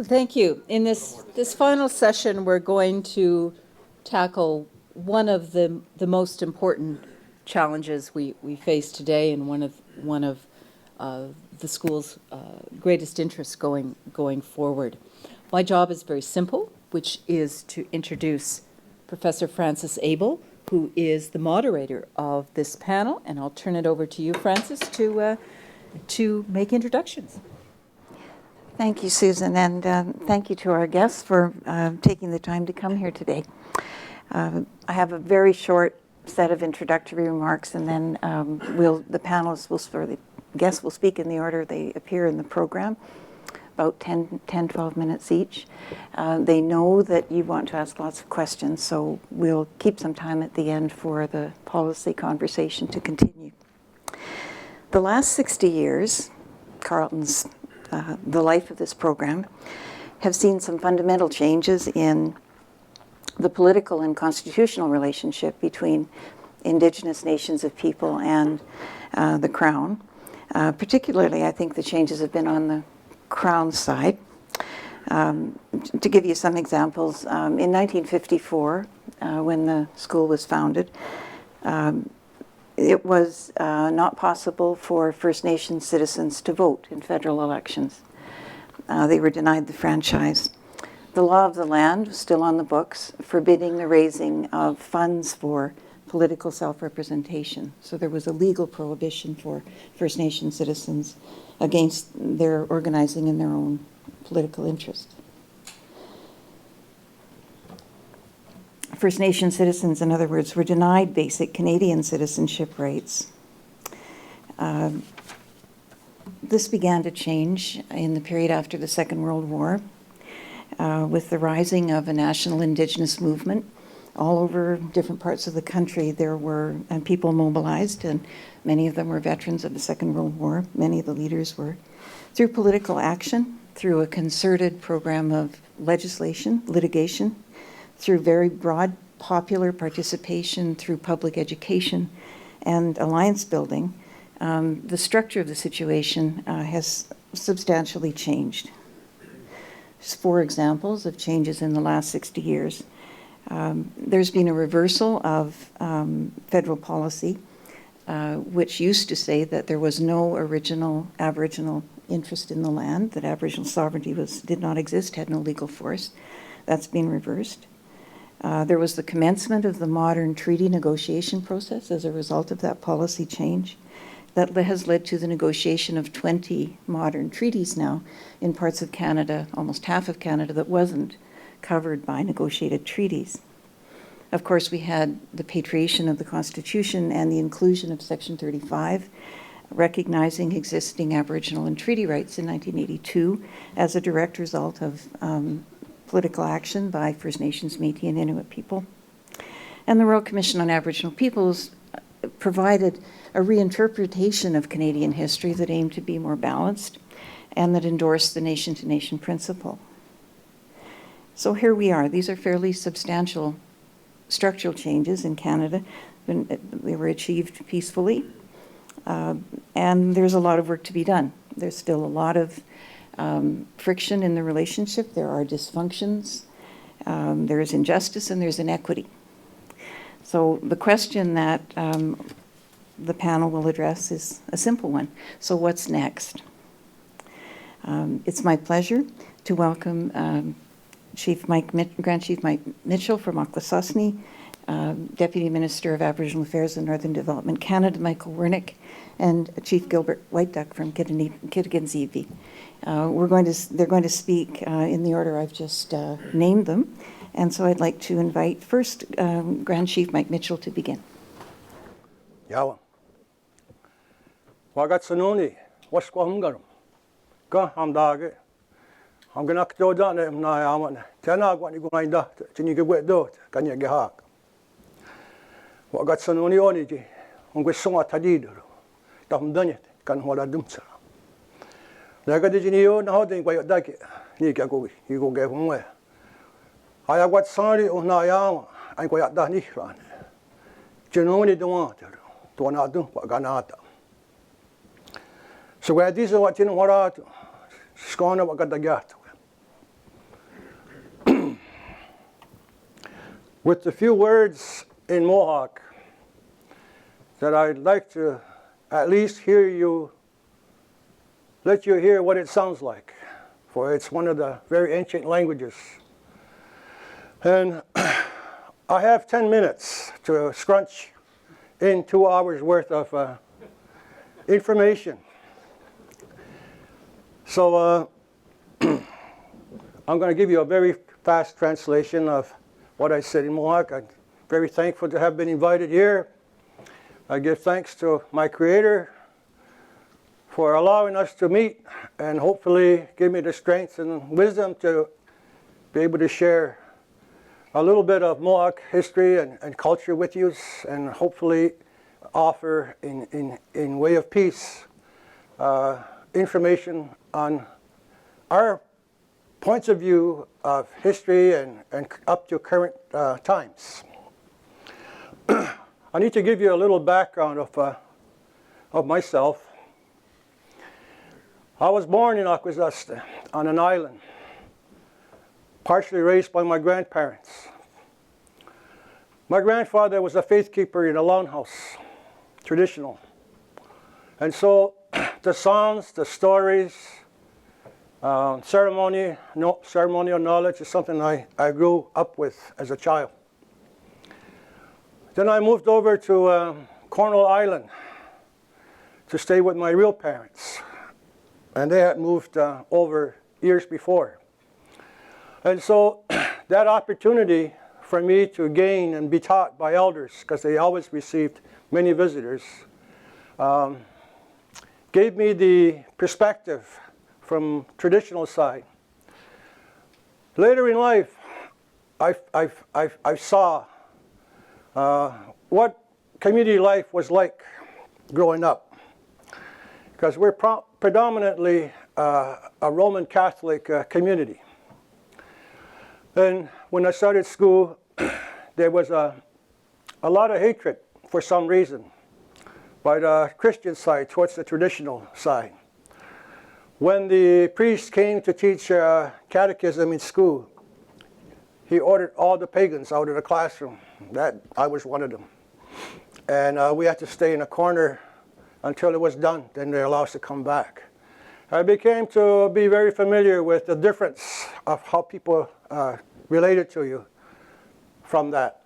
Thank you. In this final session, we're going to tackle one of the most important challenges we face today, and one of the school's greatest interests going forward. My job is very simple, which is to introduce Professor Frances Abel, who is the moderator of this panel, and I'll turn it over to you, Frances, to make introductions. Thank you, Susan, and thank you to our guests for taking the time to come here today. I have a very short set of introductory remarks, and then the panelists the guests will speak in the order they appear in the program, about 12 minutes each. They know that you want to ask lots of questions, so we'll keep some time at the end for the policy conversation to continue. The last 60 years, Carleton's the life of this program, have seen some fundamental changes in the political and constitutional relationship between Indigenous nations of people and the Crown. Particularly, I think the changes have been on the Crown side. To give you some examples, in 1954, when the school was founded, it was not possible for First Nations citizens to vote in federal elections. They were denied the franchise. The law of the land was still on the books, forbidding the raising of funds for political self-representation. So there was a legal prohibition for First Nation citizens against their organizing in their own political interest. First Nation citizens, in other words, were denied basic Canadian citizenship rights. This began to change in the period after the Second World War with the rising of a national Indigenous movement. All over different parts of the country there were people mobilized, and many of them were veterans of the Second World War. Many of the leaders were. Through political action, through a concerted program of legislation, litigation, through very broad popular participation, through public education and alliance building, the structure of the situation has substantially changed. Just 4 examples of changes in the last 60 years. There's been a reversal of federal policy, which used to say that there was no original Aboriginal interest in the land, that Aboriginal sovereignty did not exist, had no legal force. That's been reversed. There was the commencement of the modern treaty negotiation process as a result of that policy change. That has led to the negotiation of 20 modern treaties now in parts of Canada, almost half of Canada, that wasn't covered by negotiated treaties. Of course, we had the patriation of the Constitution and the inclusion of Section 35, recognizing existing Aboriginal and treaty rights in 1982 as a direct result of political action by First Nations, Métis and Inuit people. And the Royal Commission on Aboriginal Peoples provided a reinterpretation of Canadian history that aimed to be more balanced and that endorsed the nation-to-nation principle. So here we are. These are fairly substantial structural changes in Canada. They were achieved peacefully, and there's a lot of work to be done. There's still a lot of friction in the relationship. There are dysfunctions, there is injustice, and there's inequity. So the question that the panel will address is a simple one. So what's next? It's my pleasure to welcome Grand Chief Mike Mitchell from Akwesasne, Deputy Minister of Aboriginal Affairs and Northern Development Canada, Michael Wernick, and Chief Gilbert White Duck from Kittiganzivi. They're going to speak in the order I've just named them. And so I'd like to invite first Grand Chief Mike Mitchell to begin. Yawa. Wagatsanoni, wasquahumgarum. Ka hamdage. I'm going to go down there. I'm going to go down there. Can you get do it? Can you get hack? Wagatsanoni oniji. I'm going to song at Tadido. Tam done it. Can hold a dumsa. Like I did in you, now they go at Daki. You go get from where? I have got sorry on Nayama. I go at Danishran. Genoni don't want to not do what Ganata. So where this is what you know what out. Scorn of what got the gat. with the few words in Mohawk that I'd like to at least let you hear what it sounds like, for it's one of the very ancient languages. And I have 10 minutes to scrunch in 2 hours worth of information. So I'm going to give you a very fast translation of what I said in Mohawk. I'm very thankful to have been invited here. I give thanks to my Creator for allowing us to meet and hopefully give me the strength and wisdom to be able to share a little bit of Mohawk history and culture with you, and hopefully offer in way of peace information on our points of view of history and up to current times. I need to give you a little background of myself. I was born in Akwesasne on an island, partially raised by my grandparents. My grandfather was a faith keeper in a longhouse, traditional. And so the songs, the stories, ceremonial knowledge is something I grew up with as a child. Then I moved over to Cornwall Island to stay with my real parents. And they had moved over years before. And so that opportunity for me to gain and be taught by elders, because they always received many visitors, gave me the perspective from traditional side. Later in life, I saw what community life was like growing up, because we're predominantly a Roman Catholic community. And when I started school, there was a lot of hatred for some reason by the Christian side towards the traditional side. When the priest came to teach catechism in school, he ordered all the pagans out of the classroom. I was one of them. And we had to stay in a corner until it was done. Then they allowed us to come back. I became to be very familiar with the difference of how people related to you from that.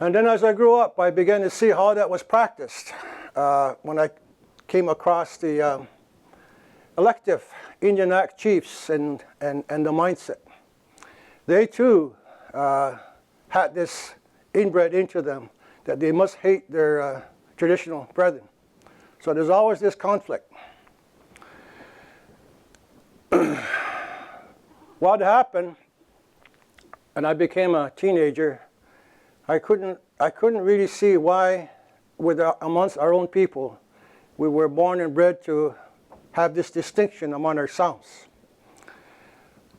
And then as I grew up, I began to see how that was practiced when I came across the elective Indian Act chiefs and the mindset. They too had this inbred into them that they must hate their traditional brethren. So there's always this conflict. What happened, and I became a teenager, I couldn't really see why, amongst our own people, we were born and bred to have this distinction among ourselves.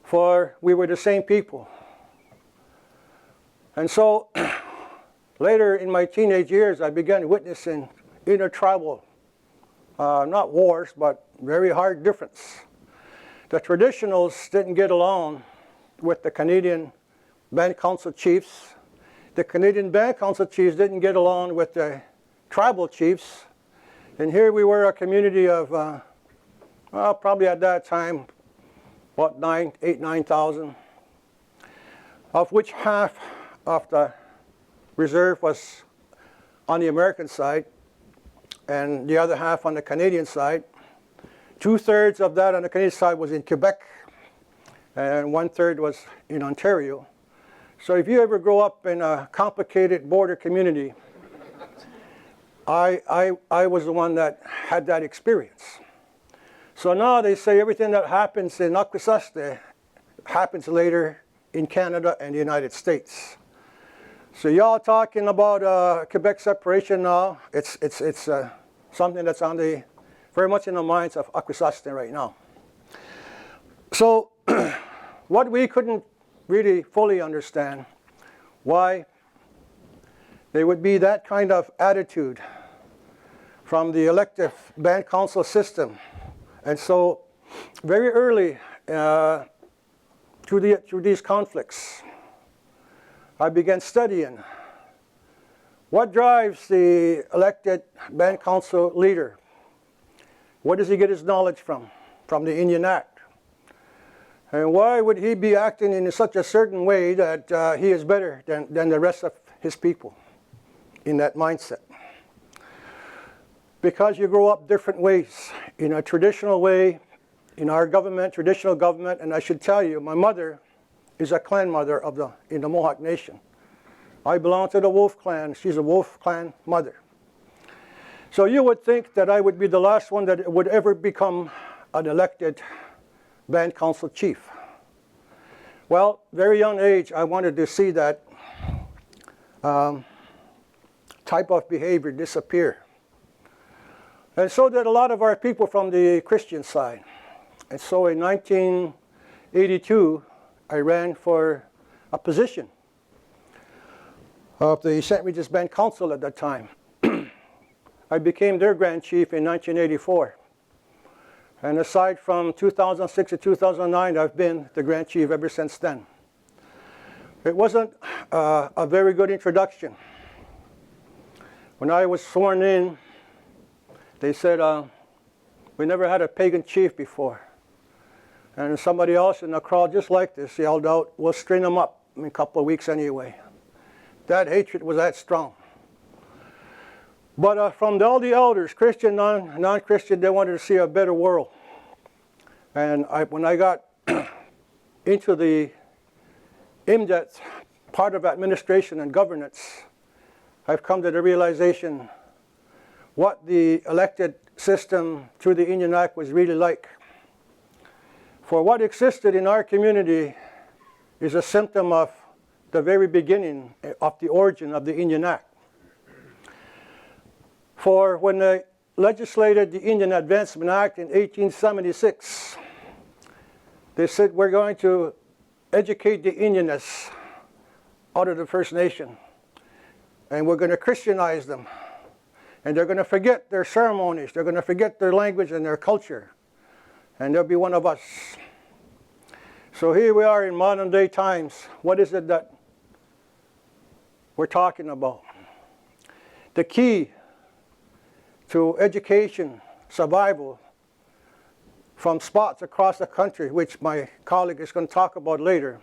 For we were the same people. And so later in my teenage years, I began witnessing intertribal, not wars, but very hard difference. The traditionals didn't get along with the Canadian Band Council chiefs. The Canadian Band Council chiefs didn't get along with the tribal chiefs. And here we were, a community of, probably at that time, what, 9,000, of which half of the reserve was on the American side and the other half on the Canadian side. 2/3 of that on the Canadian side was in Quebec and 1/3 was in Ontario. So if you ever grow up in a complicated border community, I was the one that had that experience. So now they say everything that happens in Akwesasne happens later in Canada and the United States. So y'all talking about Quebec separation now, it's something that's on the very much in the minds of Akwesasne right now. So what we couldn't really fully understand, why there would be that kind of attitude from the elective band council system. And so very early through these conflicts, I began studying what drives the elected band council leader. Where does he get his knowledge from? From the Indian Act. And why would he be acting in such a certain way that he is better than the rest of his people in that mindset? Because you grow up different ways. In a traditional way, in our government, traditional government, and I should tell you, my mother is a clan mother in the Mohawk Nation. I belong to the Wolf clan. She's a Wolf clan mother. So you would think that I would be the last one that would ever become an elected band council chief. Well, very young age, I wanted to see that type of behavior disappear. And so did a lot of our people from the Christian side. And so in 1982, I ran for a position of the St. Regis Band Council at that time. I became their Grand Chief in 1984. And aside from 2006 to 2009, I've been the Grand Chief ever since then. It wasn't a very good introduction. When I was sworn in, they said, we never had a pagan chief before. And somebody else in the crowd just like this yelled out, we'll string them up in a couple of weeks anyway. That hatred was that strong. But from all the elders, Christian, non-Christian, they wanted to see a better world. And when I got into the in-depth part of administration and governance, I've come to the realization what the elected system through the Indian Act was really like. For what existed in our community is a symptom of the very beginning of the origin of the Indian Act. For when they legislated the Indian Advancement Act in 1876, they said we're going to educate the Indigenous out of the First Nation, and we're going to Christianize them, and they're going to forget their ceremonies, they're going to forget their language and their culture, and they'll be one of us. So here we are in modern day times. What is it that we're talking about? The key to education, survival, from spots across the country, which my colleague is going to talk about later,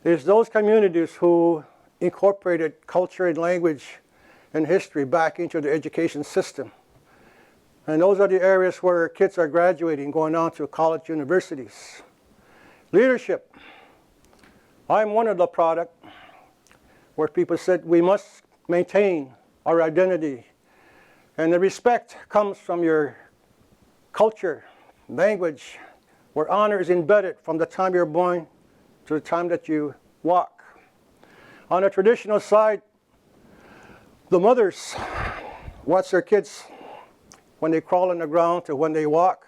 is those communities who incorporated culture and language and history back into the education system. And those are the areas where kids are graduating, going on to college universities. Leadership. I'm one of the product where people said we must maintain our identity. And the respect comes from your culture, language, where honor is embedded from the time you're born to the time that you walk. On the traditional side, the mothers watch their kids when they crawl on the ground to when they walk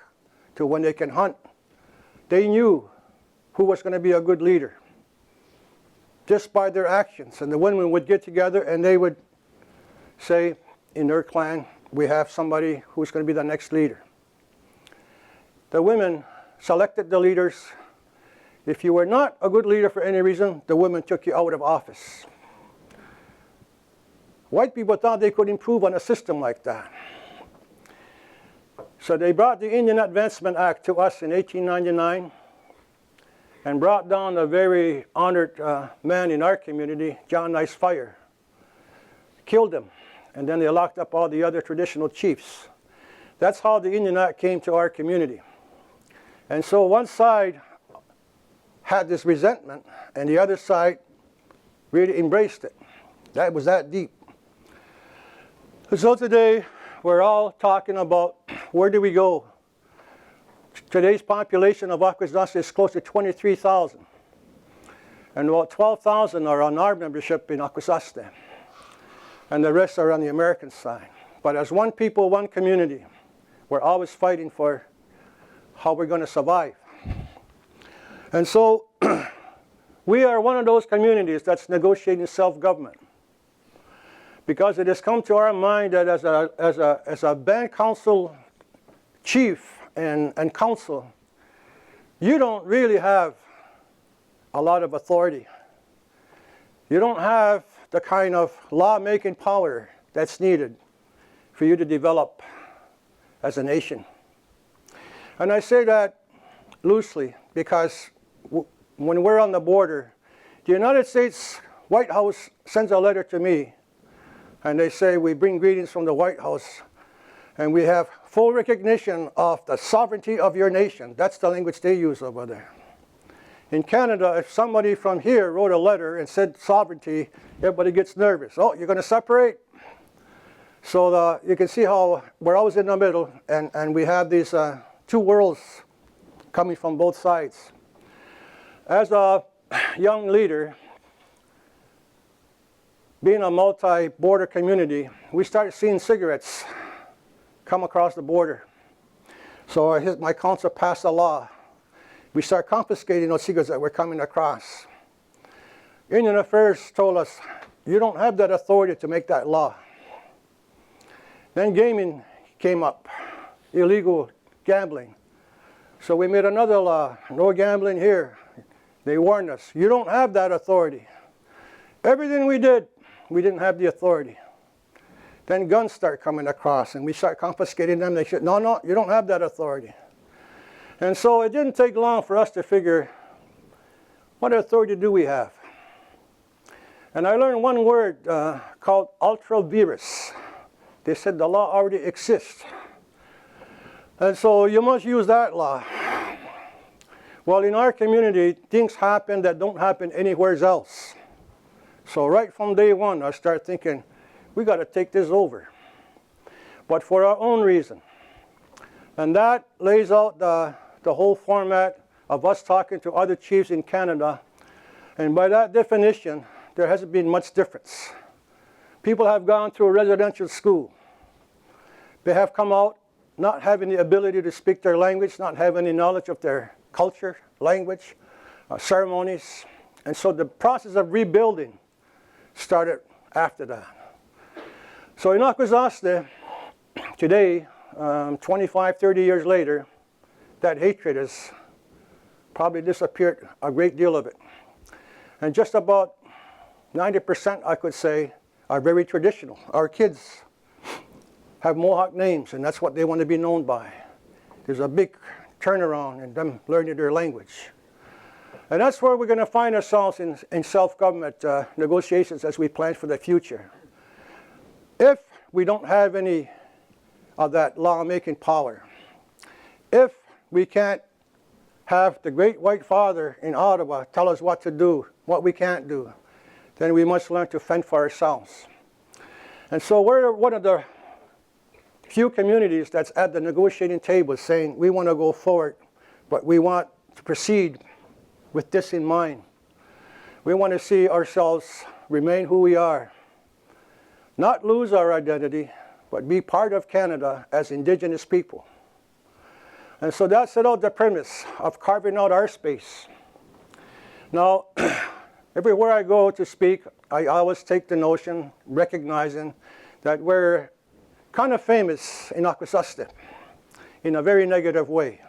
to when they can hunt. They knew who was going to be a good leader just by their actions. And the women would get together and they would say, in their clan, we have somebody who's going to be the next leader. The women selected the leaders. If you were not a good leader for any reason, the women took you out of office. White people thought they could improve on a system like that. So they brought the Indian Advancement Act to us in 1899 and brought down a very honored man in our community, John Nice Fire. Killed him. And then they locked up all the other traditional chiefs. That's how the Indian Act came to our community. And so one side had this resentment, and the other side really embraced it. That was that deep. So today, we're all talking about where do we go? Today's population of Akwesasne is close to 23,000. And about 12,000 are on our membership in Akwesasne. And the rest are on the American side. But as one people, one community, we're always fighting for how we're going to survive. And so we are one of those communities that's negotiating self-government. Because it has come to our mind that as a band council chief and council, you don't really have a lot of authority. you don't have the kind of law-making power that's needed for you to develop as a nation. And I say that loosely because when we're on the border, the United States White House sends a letter to me, and they say, we bring greetings from the White House, and we have full recognition of the sovereignty of your nation. That's the language they use over there. In Canada, if somebody from here wrote a letter and said sovereignty, everybody gets nervous. Oh, you're going to separate? So you can see how we're always in the middle, and we have these two worlds coming from both sides. As a young leader, being a multi-border community, we started seeing cigarettes come across the border. So my council passed a law. We start confiscating those cigarettes that were coming across. Indian Affairs told us, you don't have that authority to make that law. Then gaming came up, illegal gambling. So we made another law, no gambling here. They warned us, you don't have that authority. Everything we did, we didn't have the authority. Then guns start coming across, and we start confiscating them. They said, no, you don't have that authority. And so it didn't take long for us to figure, what authority do we have? And I learned one word called ultra vires. They said the law already exists. And so you must use that law. Well, in our community, things happen that don't happen anywhere else. So right from day one, I start thinking, we got to take this over, but for our own reason. And that lays out the whole format of us talking to other chiefs in Canada. And by that definition, there hasn't been much difference. People have gone through a residential school. They have come out not having the ability to speak their language, not having any knowledge of their culture, language, ceremonies. And so the process of rebuilding started after that. So in Akwesasne, today, 25, 30 years later, that hatred has probably disappeared, a great deal of it. And just about 90%, I could say, are very traditional. Our kids have Mohawk names, and that's what they want to be known by. There's a big turnaround in them learning their language. And that's where we're going to find ourselves in self-government negotiations as we plan for the future. If we don't have any of that law-making power, if we can't have the great white father in Ottawa tell us what to do, what we can't do, then we must learn to fend for ourselves. And so we're one of the few communities that's at the negotiating table saying we want to go forward, but we want to proceed with this in mind. We want to see ourselves remain who we are. Not lose our identity, but be part of Canada as Indigenous people. And so that set out the premise of carving out our space. Now, everywhere I go to speak, I always take the notion, recognizing that we're kind of famous in Akwesasne in a very negative way.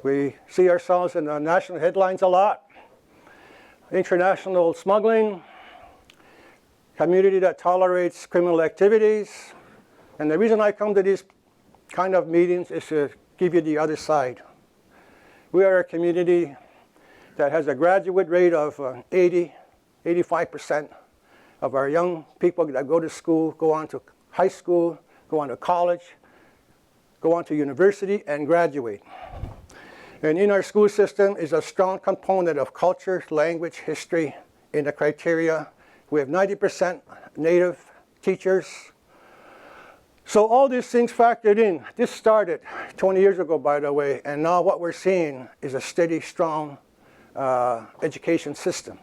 We see ourselves in the national headlines a lot. International smuggling, community that tolerates criminal activities. And the reason I come to these kind of meetings is to give you the other side. We are a community that has a graduate rate of 85% of our young people that go to school, go on to high school, go on to college, go on to university, and graduate. And in our school system is a strong component of culture, language, history in the criteria. We have 90% Native teachers. So all these things factored in. This started 20 years ago, by the way, and now what we're seeing is a steady, strong education system.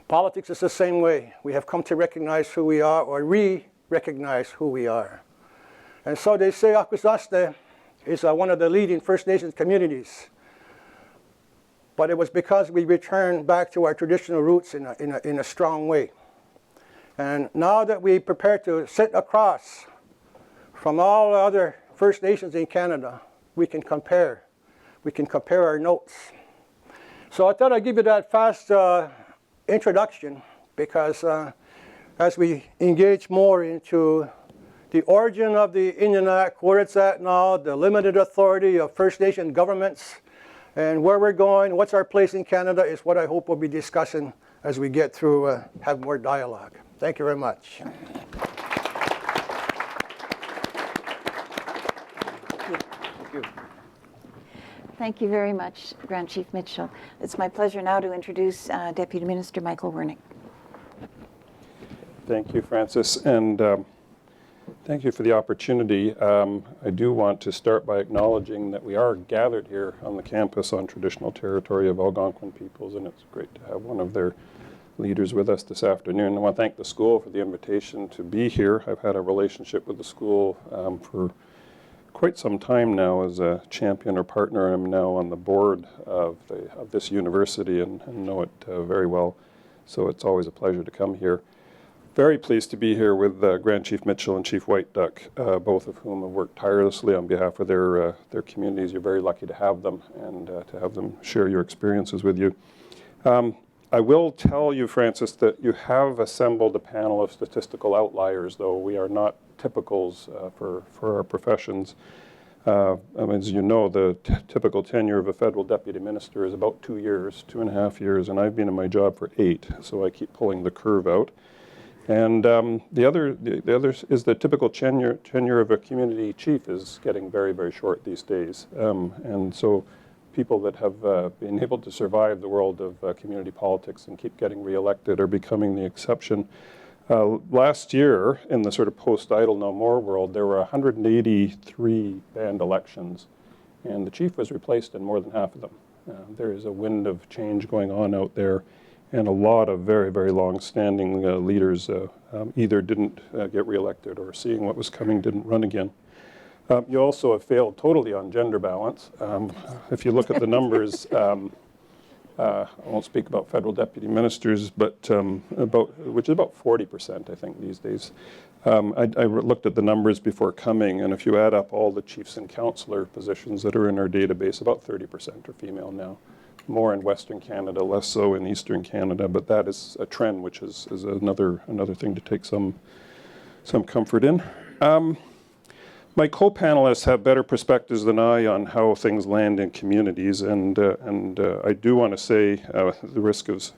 Politics is the same way. We have come to recognize who we are, or re-recognize who we are. And so they say Akwesasne is one of the leading First Nations communities. But it was because we returned back to our traditional roots in a strong way. And now that we prepare to sit across from all the other First Nations in Canada, we can compare. We can compare our notes. So I thought I'd give you that fast introduction because as we engage more into the origin of the Indian Act, where it's at now, the limited authority of First Nation governments, and where we're going, what's our place in Canada is what I hope we'll be discussing as we get through, have more dialogue. Thank you very much. Thank you. Thank you very much, Grand Chief Mitchell. It's my pleasure now to introduce Deputy Minister Michael Wernick. Thank you, Francis, and thank you for the opportunity. I do want to start by acknowledging that we are gathered here on the campus on traditional territory of Algonquin peoples, and it's great to have one of their leaders with us this afternoon. I want to thank the school for the invitation to be here. I've had a relationship with the school for quite some time now as a champion or partner. I'm now on the board of this university and know it very well, so it's always a pleasure to come here. Very pleased to be here with Grand Chief Mitchell and Chief White Duck, both of whom have worked tirelessly on behalf of their communities. You're very lucky to have them and to have them share your experiences with you. I will tell you, Francis, that you have assembled a panel of statistical outliers, though we are not typicals for our professions. As you know, the typical tenure of a federal deputy minister is about 2 years, 2.5 years, and I've been in my job for 8, so I keep pulling the curve out. And the other is the typical tenure of a community chief is getting very, very short these days. And so people that have been able to survive the world of community politics and keep getting reelected are becoming the exception. Last year, in the sort of post-Idle No More world, there were 183 banned elections, and the chief was replaced in more than half of them. There is a wind of change going on out there, and a lot of very, very long-standing leaders either didn't get reelected or, seeing what was coming, didn't run again. You also have failed totally on gender balance. If you look at the numbers, I won't speak about federal deputy ministers, but which is about 40%, I think, these days. I looked at the numbers before coming, and if you add up all the chiefs and councillor positions that are in our database, about 30% are female now. More in Western Canada, less so in Eastern Canada, but that is a trend, which is another thing to take some comfort in. My co-panelists have better perspectives than I on how things land in communities, and I do want to say, at the risk of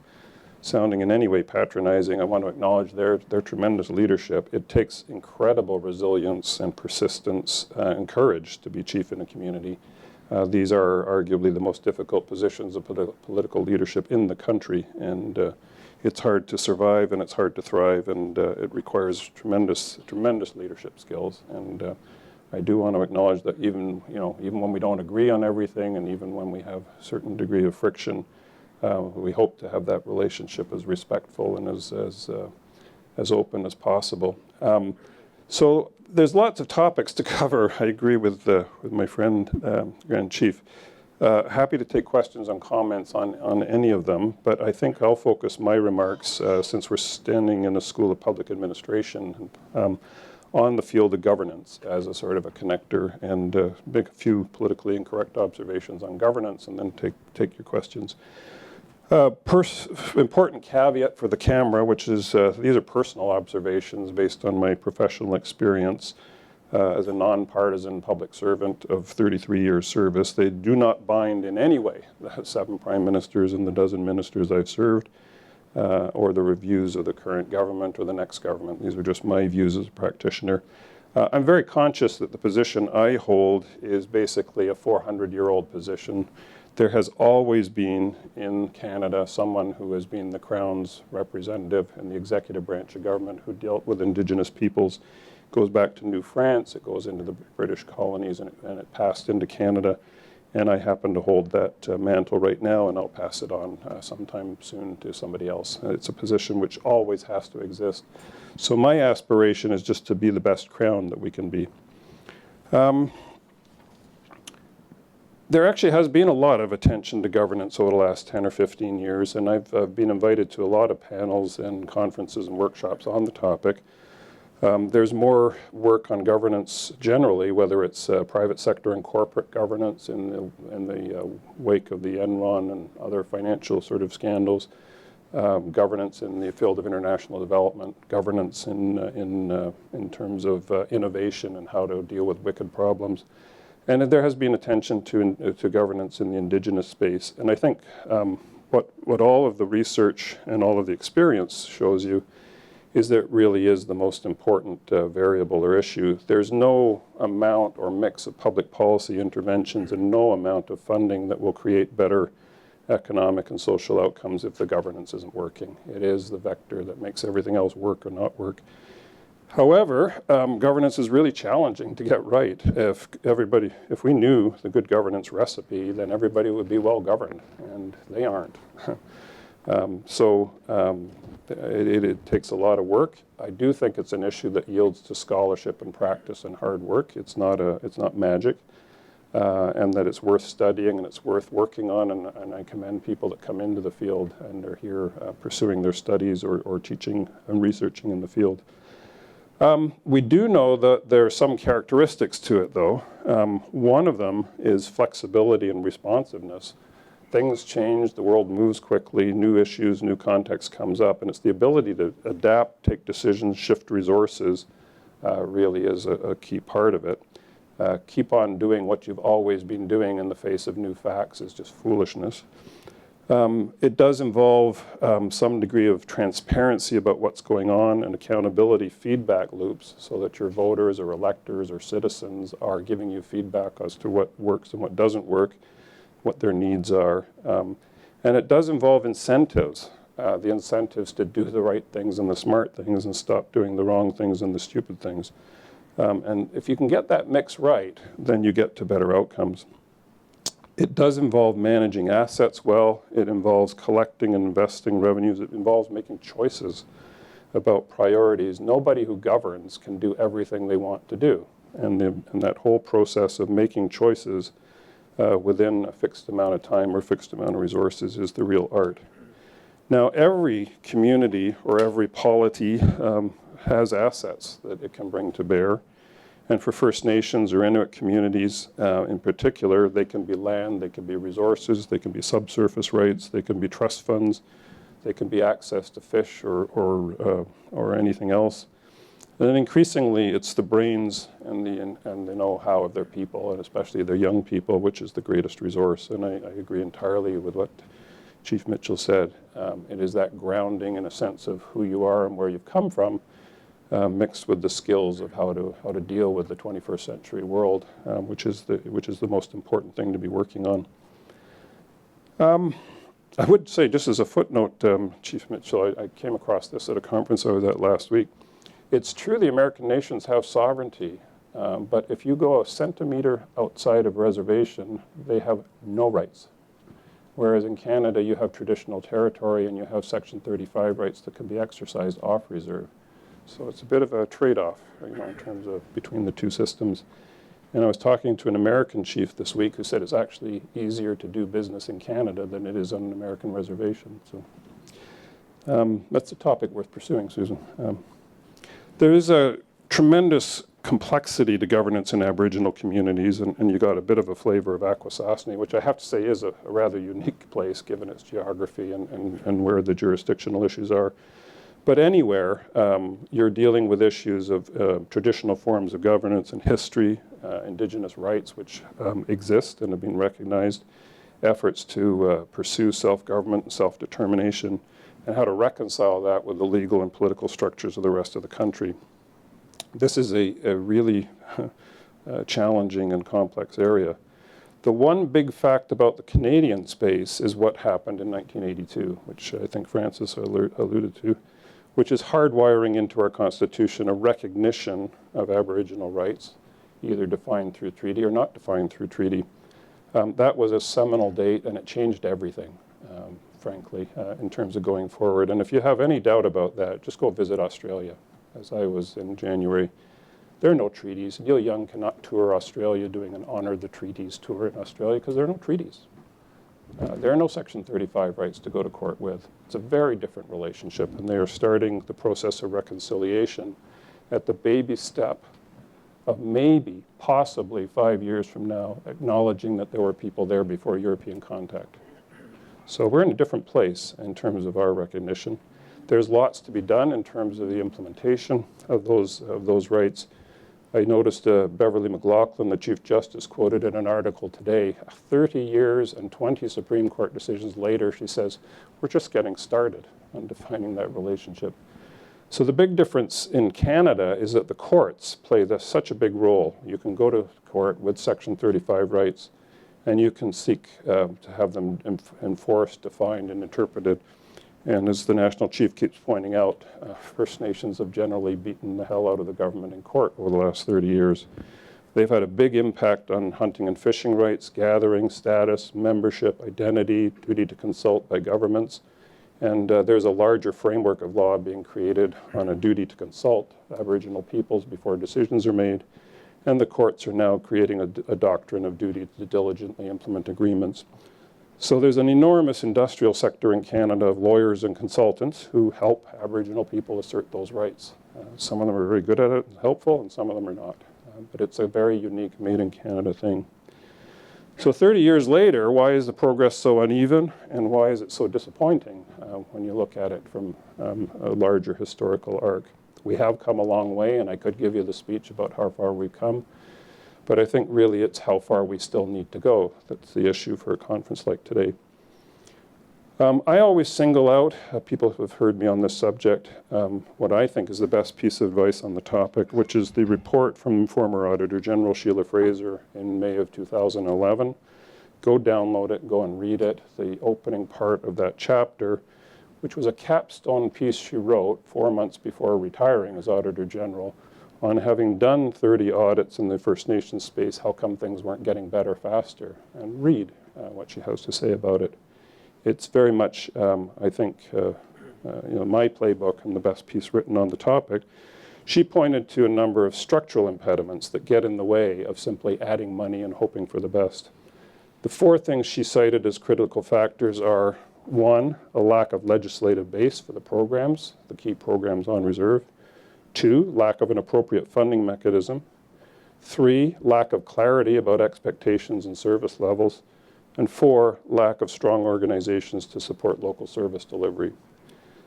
sounding in any way patronizing, I want to acknowledge their tremendous leadership. It takes incredible resilience and persistence and courage to be chief in a community. These are arguably the most difficult positions of political leadership in the country, and it's hard to survive and it's hard to thrive, and it requires tremendous leadership skills. And I do want to acknowledge that even when we don't agree on everything, and even when we have a certain degree of friction, we hope to have that relationship as respectful and as open as possible. So there's lots of topics to cover. I agree with my friend, Grand Chief. Happy to take questions and comments on any of them, but I think I'll focus my remarks, since we're standing in a School of Public Administration, on the field of governance as a sort of a connector, and make a few politically incorrect observations on governance, and then take your questions. Important caveat for the camera, which is these are personal observations based on my professional experience as a nonpartisan public servant of 33 years service. They do not bind in any way the 7 prime ministers and the dozen ministers I've served, or the reviews of the current government or the next government. These are just my views as a practitioner. I'm very conscious that the position I hold is basically a 400-year-old position. There has always been in Canada someone who has been the Crown's representative in the executive branch of government who dealt with Indigenous peoples. It goes back to New France, it goes into the British colonies, and it passed into Canada. And I happen to hold that mantle right now, and I'll pass it on sometime soon to somebody else. It's a position which always has to exist. So my aspiration is just to be the best Crown that we can be. There actually has been a lot of attention to governance over the last 10 or 15 years, and I've been invited to a lot of panels and conferences and workshops on the topic. There's more work on governance generally, whether it's private sector and corporate governance in the wake of the Enron and other financial sort of scandals. governance in the field of international development, governance in terms of innovation and how to deal with wicked problems. And there has been attention to governance in the Indigenous space. And I think what all of the research and all of the experience shows you is that it really is the most important variable or issue. There's no amount or mix of public policy interventions and no amount of funding that will create better economic and social outcomes if the governance isn't working. It is the vector that makes everything else work or not work. However, governance is really challenging to get right. If we knew the good governance recipe, then everybody would be well governed, and they aren't. It takes a lot of work. I do think it's an issue that yields to scholarship and practice and hard work. It's not magic. And that it's worth studying and it's worth working on, and I commend people that come into the field and are here pursuing their studies or teaching and researching in the field. We do know that there are some characteristics to it, though. One of them is flexibility and responsiveness. Things change, the world moves quickly, new issues, new context comes up, and it's the ability to adapt, take decisions, shift resources really is a key part of it. Keep on doing what you've always been doing in the face of new facts is just foolishness. It does involve some degree of transparency about what's going on and accountability feedback loops so that your voters or electors or citizens are giving you feedback as to what works and what doesn't work, what their needs are. And it does involve incentives, the incentives to do the right things and the smart things and stop doing the wrong things and the stupid things. And if you can get that mix right, then you get to better outcomes. It does involve managing assets well. It involves collecting and investing revenues. It involves making choices about priorities. Nobody who governs can do everything they want to do. And that whole process of making choices within a fixed amount of time or fixed amount of resources is the real art. Now, every community or every polity has assets that it can bring to bear. And for First Nations or Inuit communities in particular, they can be land, they can be resources, they can be subsurface rights, they can be trust funds, they can be access to fish or anything else. And then increasingly, it's the brains and the know-how of their people, and especially their young people, which is the greatest resource. And I agree entirely with what Chief Mitchell said. It is that grounding in a sense of who you are and where you've come from, mixed with the skills of how to deal with the 21st century world, which is the most important thing to be working on. I would say, just as a footnote, Chief Mitchell, I came across this at a conference I was at last week. It's true the American nations have sovereignty, but if you go a centimeter outside of reservation, they have no rights. Whereas in Canada, you have traditional territory and you have Section 35 rights that can be exercised off reserve. So it's a bit of a trade-off, in terms of between the two systems. And I was talking to an American chief this week who said it's actually easier to do business in Canada than it is on an American reservation. So that's a topic worth pursuing, Susan. There is a tremendous complexity to governance in Aboriginal communities, and you got a bit of a flavor of Akwesasne, which I have to say is a rather unique place given its geography and where the jurisdictional issues are. But anywhere, you're dealing with issues of traditional forms of governance and history, Indigenous rights which exist and have been recognized, efforts to pursue self-government and self-determination, and how to reconcile that with the legal and political structures of the rest of the country. This is a really challenging and complex area. The one big fact about the Canadian space is what happened in 1982, which I think Francis alluded to, which is hardwiring into our Constitution a recognition of Aboriginal rights, either defined through treaty or not defined through treaty. That was a seminal date, and it changed everything, frankly, in terms of going forward. And if you have any doubt about that, just go visit Australia, as I was in January. There are no treaties. Neil Young cannot tour Australia doing an Honor the Treaties tour in Australia because there are no treaties. There are no Section 35 rights to go to court with. It's a very different relationship, and they are starting the process of reconciliation at the baby step of maybe, possibly 5 years from now, acknowledging that there were people there before European contact. So we're in a different place in terms of our recognition. There's lots to be done in terms of the implementation of those rights. I noticed Beverly McLaughlin, the Chief Justice, quoted in an article today, 30 years and 20 Supreme Court decisions later, she says, we're just getting started on defining that relationship. So the big difference in Canada is that the courts play such a big role. You can go to court with Section 35 rights, and you can seek to have them enforced, defined, and interpreted. And as the National Chief keeps pointing out, First Nations have generally beaten the hell out of the government in court over the last 30 years. They've had a big impact on hunting and fishing rights, gathering status, membership, identity, duty to consult by governments. And there's a larger framework of law being created on a duty to consult Aboriginal peoples before decisions are made. And the courts are now creating a doctrine of duty to diligently implement agreements. So there's an enormous industrial sector in Canada of lawyers and consultants who help Aboriginal people assert those rights. Some of them are very good at it and helpful, and some of them are not. But it's a very unique made-in-Canada thing. So 30 years later, why is the progress so uneven, and why is it so disappointing when you look at it from a larger historical arc? We have come a long way, and I could give you the speech about how far we've come. But I think really it's how far we still need to go. That's the issue for a conference like today. I always single out, people who have heard me on this subject, what I think is the best piece of advice on the topic, which is the report from former Auditor General Sheila Fraser in May of 2011. Go download it, go and read it. The opening part of that chapter, which was a capstone piece she wrote 4 months before retiring as Auditor General, on having done 30 audits in the First Nations space, how come things weren't getting better faster, and read what she has to say about it. It's very much, I think, my playbook and the best piece written on the topic. She pointed to a number of structural impediments that get in the way of simply adding money and hoping for the best. The 4 things she cited as critical factors are, 1, a lack of legislative base for the programs, the key programs on reserve. 2, lack of an appropriate funding mechanism. 3, lack of clarity about expectations and service levels. And 4, lack of strong organizations to support local service delivery.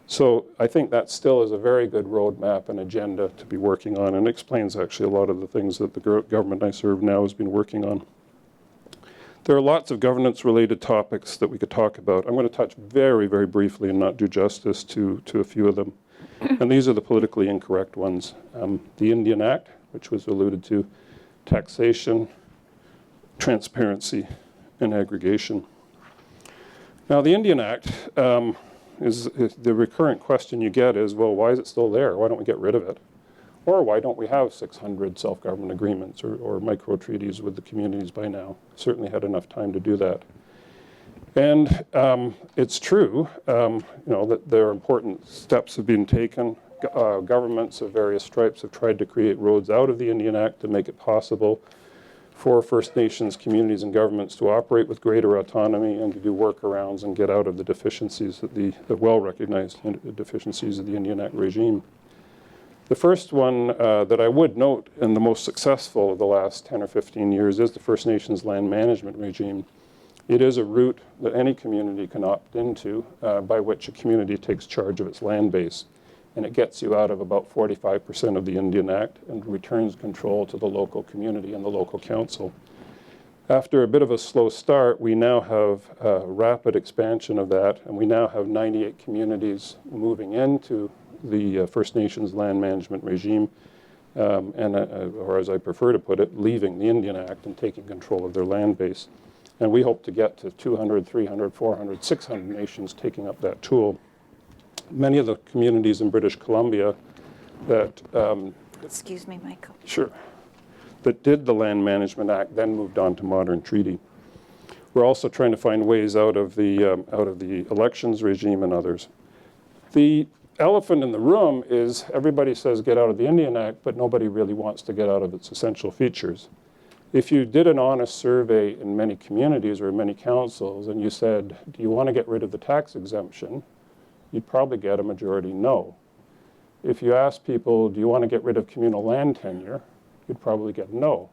So I think that still is a very good roadmap and agenda to be working on, and explains actually a lot of the things that the government I serve now has been working on. There are lots of governance-related topics that we could talk about. I'm going to touch very, very briefly and not do justice to a few of them. And these are the politically incorrect ones. The Indian Act, which was alluded to, taxation, transparency, and aggregation. Now, the Indian Act is the recurrent question you get is, well, why is it still there? Why don't we get rid of it? Or why don't we have 600 self-government agreements or micro-treaties with the communities by now? Certainly had enough time to do that. And it's true, that there are important steps have been taken. Governments of various stripes have tried to create roads out of the Indian Act to make it possible for First Nations communities and governments to operate with greater autonomy and to do workarounds and get out of the deficiencies, the well-recognized deficiencies of the Indian Act regime. The first one that I would note, and the most successful of the last 10 or 15 years, is the First Nations land management regime. It is a route that any community can opt into by which a community takes charge of its land base. And it gets you out of about 45% of the Indian Act and returns control to the local community and the local council. After a bit of a slow start, we now have rapid expansion of that, and we now have 98 communities moving into the First Nations land management regime, or as I prefer to put it, leaving the Indian Act and taking control of their land base. And we hope to get to 200, 300, 400, 600 nations taking up that tool. Many of the communities in British Columbia that Excuse me, Michael. Sure. That did the Land Management Act then moved on to modern treaty. We're also trying to find ways out of the elections regime and others. The elephant in the room is everybody says get out of the Indian Act, but nobody really wants to get out of its essential features. If you did an honest survey in many communities or many councils and you said, do you want to get rid of the tax exemption? You'd probably get a majority no. If you ask people, do you want to get rid of communal land tenure? You'd probably get no.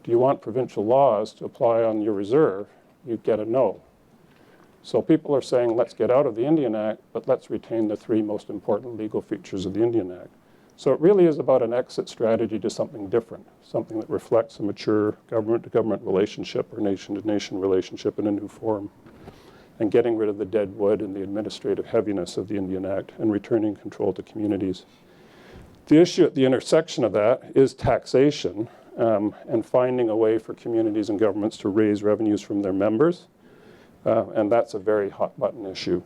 Do you want provincial laws to apply on your reserve? You'd get a no. So people are saying, let's get out of the Indian Act, but let's retain the three most important legal features of the Indian Act. So it really is about an exit strategy to something different, something that reflects a mature government-to-government relationship or nation-to-nation relationship in a new form, and getting rid of the dead wood and the administrative heaviness of the Indian Act and returning control to communities. The issue at the intersection of that is taxation and finding a way for communities and governments to raise revenues from their members. And that's a very hot button issue.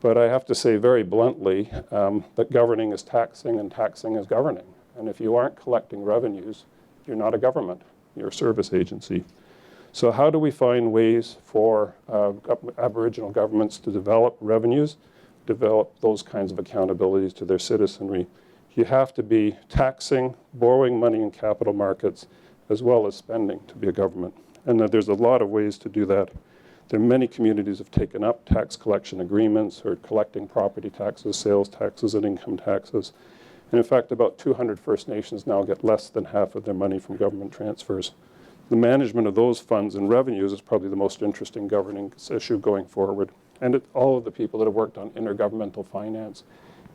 But I have to say very bluntly that governing is taxing and taxing is governing. And if you aren't collecting revenues, you're not a government, you're a service agency. So how do we find ways for Aboriginal governments to develop revenues, develop those kinds of accountabilities to their citizenry? You have to be taxing, borrowing money in capital markets, as well as spending to be a government. And there's a lot of ways to do that. There are many communities have taken up tax collection agreements or collecting property taxes, sales taxes, and income taxes. And in fact, about 200 First Nations now get less than half of their money from government transfers. The management of those funds and revenues is probably the most interesting governing issue going forward. And all of the people that have worked on intergovernmental finance,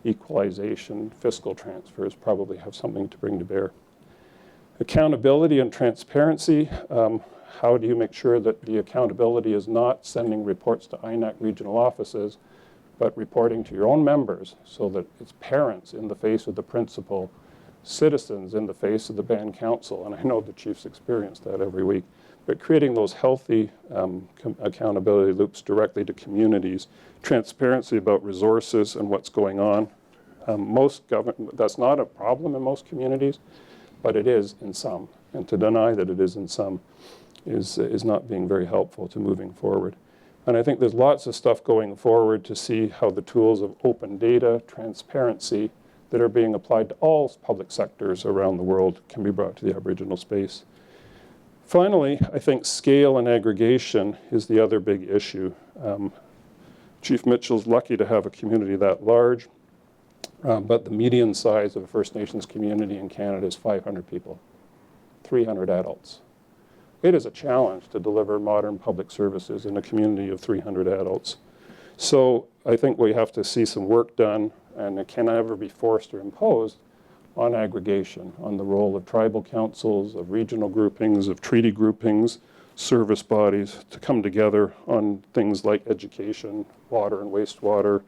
equalization, fiscal transfers probably have something to bring to bear. Accountability and transparency. How do you make sure that the accountability is not sending reports to INAC regional offices, but reporting to your own members so that it's parents in the face of the principal, citizens in the face of the band council, and I know the chiefs experience that every week, but creating those healthy accountability loops directly to communities, transparency about resources and what's going on. That's not a problem in most communities, but it is in some, and to deny that it is in some is not being very helpful to moving forward. And I think there's lots of stuff going forward to see how the tools of open data, transparency, that are being applied to all public sectors around the world can be brought to the Aboriginal space. Finally, I think scale and aggregation is the other big issue. Chief Mitchell's lucky to have a community that large, but the median size of a First Nations community in Canada is 500 people, 300 adults. It is a challenge to deliver modern public services in a community of 300 adults. So I think we have to see some work done, and it can never be forced or imposed on aggregation, on the role of tribal councils, of regional groupings, of treaty groupings, service bodies to come together on things like education, water and wastewater,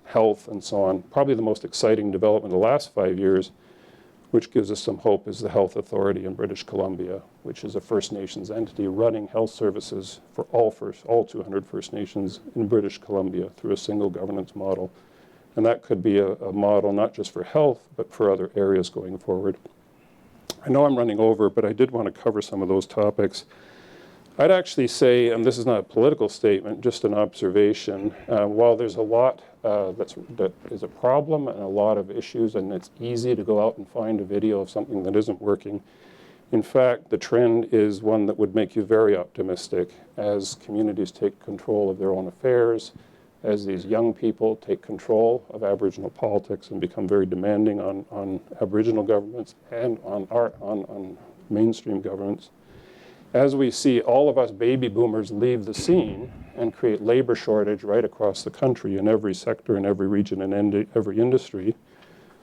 health, and so on. Probably the most exciting development in the last 5 years, which gives us some hope, is the Health Authority in British Columbia, which is a First Nations entity running health services for all 200 First Nations in British Columbia through a single governance model. And that could be a model not just for health, but for other areas going forward. I know I'm running over, but I did want to cover some of those topics. I'd actually say, and this is not a political statement, just an observation, while there's a lot that is a problem and a lot of issues, and it's easy to go out and find a video of something that isn't working, in fact, the trend is one that would make you very optimistic as communities take control of their own affairs, as these young people take control of Aboriginal politics and become very demanding on Aboriginal governments and on mainstream governments. As we see all of us baby boomers leave the scene and create labor shortage right across the country in every sector, in every region, and every industry,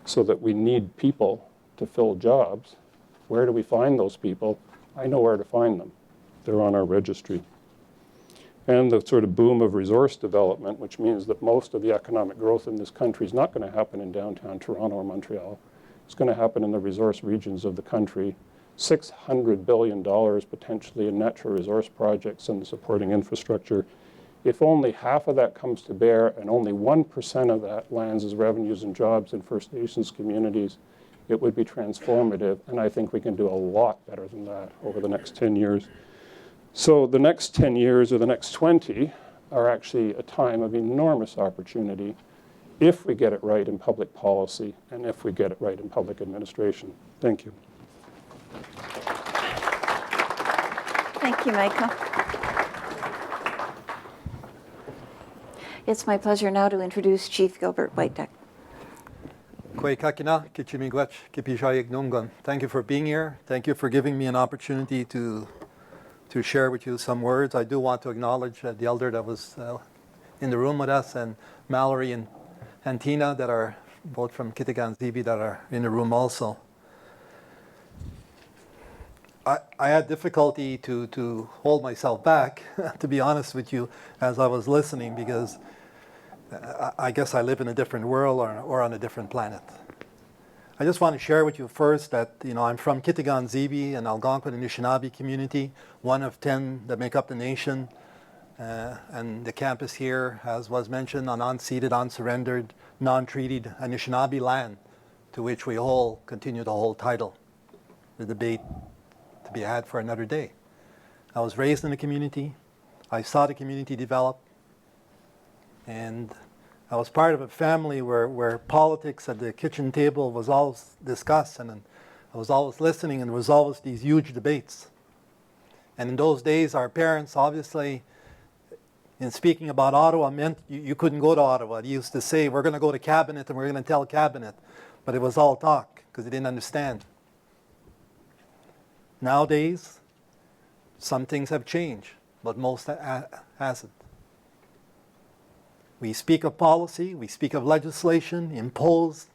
so that we need people to fill jobs, where do we find those people? I know where to find them. They're on our registry. And the sort of boom of resource development, which means that most of the economic growth in this country is not going to happen in downtown Toronto or Montreal. It's going to happen in the resource regions of the country. $600 billion potentially in natural resource projects and the supporting infrastructure. If only half of that comes to bear and only 1% of that lands as revenues and jobs in First Nations communities, it would be transformative. And I think we can do a lot better than that over the next 10 years. So the next 10 years or the next 20 are actually a time of enormous opportunity if we get it right in public policy and if we get it right in public administration. Thank you. Thank you, Michael. It's my pleasure now to introduce Chief Gilbert Whiteduck. Thank you for being here. Thank you for giving me an opportunity to to share with you some words. I do want to acknowledge the elder that was in the room with us, and Mallory and Tina that are both from Kitigan Zibi that are in the room also. I had difficulty to hold myself back, to be honest with you, as I was listening, because I guess I live in a different world or on a different planet. I just want to share with you first that, I'm from Kitigan Zibi, an Algonquin Anishinaabe community, one of 10 that make up the nation. And the campus here, as was mentioned, on unceded, unsurrendered, non-treated Anishinaabe land, to which we continue to hold title. The debate to be had for another day. I was raised in the community. I saw the community develop. And I was part of a family where politics at the kitchen table was always discussed, and I was always listening, and there was always these huge debates. And in those days, our parents, obviously, in speaking about Ottawa, meant you couldn't go to Ottawa. They used to say, we're going to go to Cabinet and we're going to tell Cabinet. But it was all talk, because they didn't understand. Nowadays, some things have changed, but most hasn't. We speak of policy, we speak of legislation, imposed.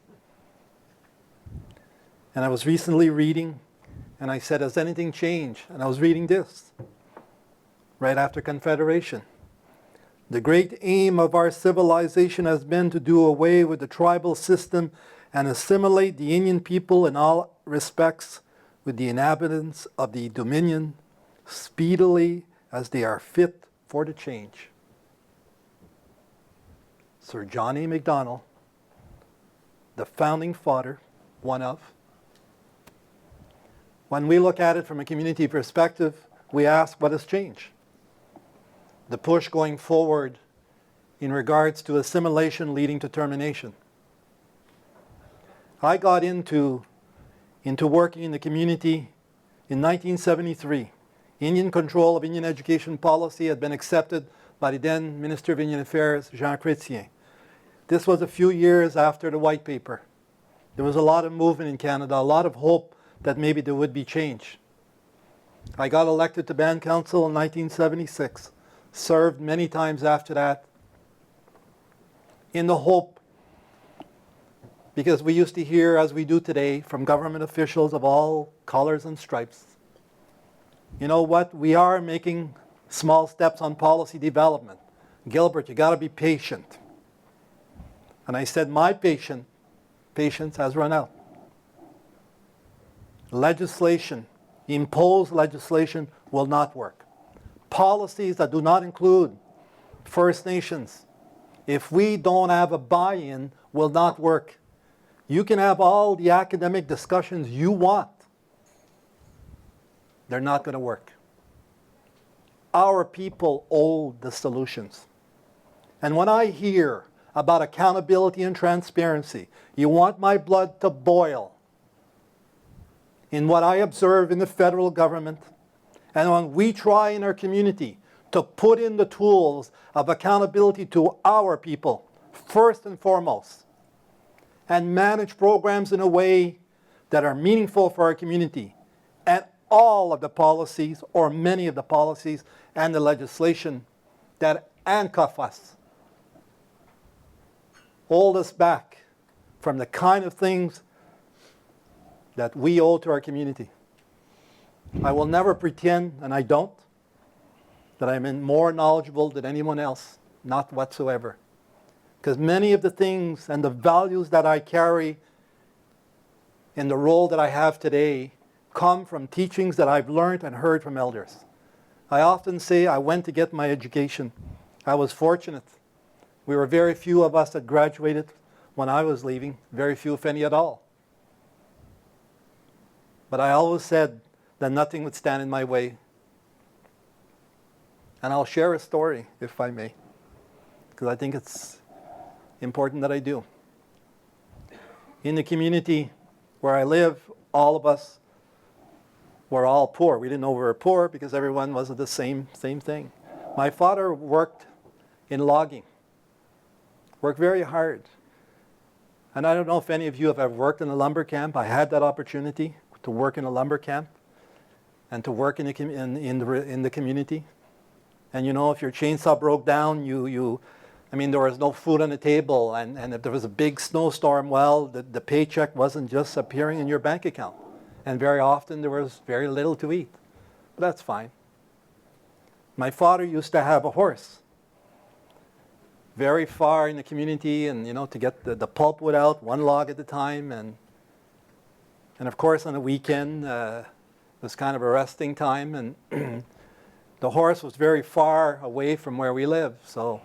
And I was recently reading, and I said, has anything changed? And I was reading this, right after Confederation. The great aim of our civilization has been to do away with the tribal system and assimilate the Indian people in all respects with the inhabitants of the Dominion speedily as they are fit for the change. Sir John A. Macdonald, the founding father, one of. When we look at it from a community perspective, we ask what has changed. The push going forward in regards to assimilation leading to termination. I got into working in the community in 1973. Indian control of Indian education policy had been accepted by the then Minister of Indian Affairs, Jean Chrétien. This was a few years after the White Paper. There was a lot of movement in Canada, a lot of hope that maybe there would be change. I got elected to Band Council in 1976, served many times after that, in the hope, because we used to hear, as we do today, from government officials of all colors and stripes, you know what, we are making small steps on policy development. Gilbert, you got to be patient. And I said, my patience has run out. Legislation, imposed legislation will not work. Policies that do not include First Nations, if we don't have a buy-in, will not work. You can have all the academic discussions you want. They're not going to work. Our people owe the solutions. And when I hear about accountability and transparency, you want my blood to boil in what I observe in the federal government, and when we try in our community to put in the tools of accountability to our people, first and foremost, and manage programs in a way that are meaningful for our community, and all of the policies, or many of the policies, and the legislation that handcuff us, hold us back from the kind of things that we owe to our community. I will never pretend, and I don't, that I'm more knowledgeable than anyone else, not whatsoever. Because many of the things and the values that I carry in the role that I have today come from teachings that I've learned and heard from elders. I often say I went to get my education. I was fortunate. We were very few of us that graduated when I was leaving, very few, if any at all. But I always said that nothing would stand in my way. And I'll share a story, if I may, because I think it's important that I do. In the community where I live, all of us were all poor. We didn't know we were poor because everyone was the same thing. My father worked in logging, worked very hard. And I don't know if any of you have ever worked in a lumber camp. I had that opportunity to work in a lumber camp. and to work in the community. And you know, if your chainsaw broke down, I mean, there was no food on the table, and if there was a big snowstorm, well, the paycheck wasn't just appearing in your bank account. And very often there was very little to eat. But that's fine. My father used to have a horse very far in the community, and you know, to get the pulpwood out, one log at a time, and of course on the weekend it was kind of a resting time, and the horse was very far away from where we lived, so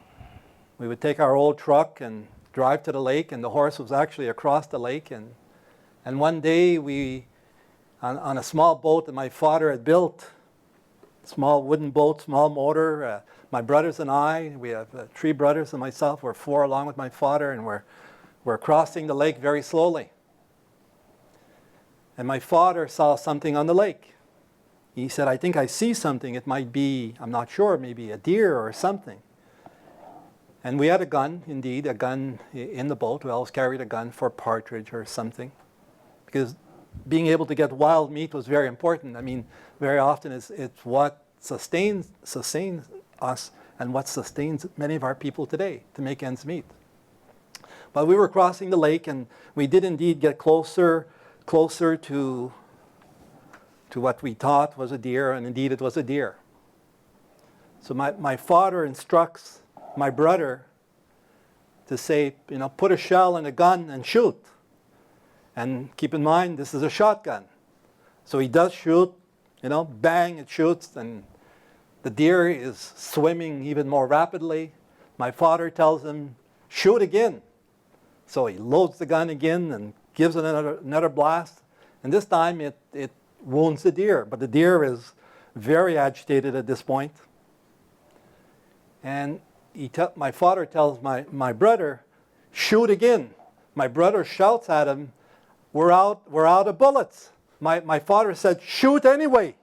we would take our old truck and drive to the lake, and the horse was actually across the lake, and one day we, on a small boat that my father had built, small wooden boat, small motor, my brothers and I, we have 3 brothers and myself, we're 4 along with my father, and we're crossing the lake very slowly. And my father saw something on the lake. He said, I think I see something. It might be, I'm not sure, maybe a deer or something. And we had a gun, indeed, a gun in the boat. We always carried a gun for partridge or something. Because being able to get wild meat was very important. I mean, very often it's what sustains us and what sustains many of our people today to make ends meet. But we were crossing the lake, and we did indeed get closer to what we thought was a deer, and indeed it was a deer. So my father instructs my brother to say, you know, put a shell in a gun and shoot. And keep in mind, this is a shotgun. So he does shoot, you know, bang, it shoots, and the deer is swimming even more rapidly. My father tells him, shoot again. So he loads the gun again and gives it another blast. And this time it wounds the deer, but the deer is very agitated at this point. And my father tells my brother, shoot again. My brother shouts at him, we're out of bullets. My father said, shoot anyway.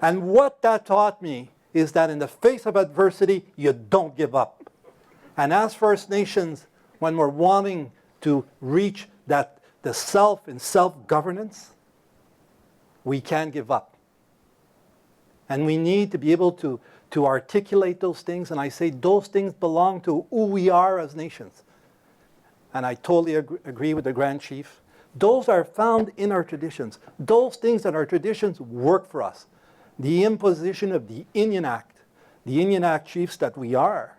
And what that taught me is that in the face of adversity, you don't give up. And as First Nations, when we're wanting to reach the self in self-governance, we can't give up. And we need to be able to articulate those things, and I say those things belong to who we are as nations. And I totally agree with the Grand Chief. Those are found in our traditions. Those things that our traditions work for us. The imposition of the Indian Act chiefs that we are,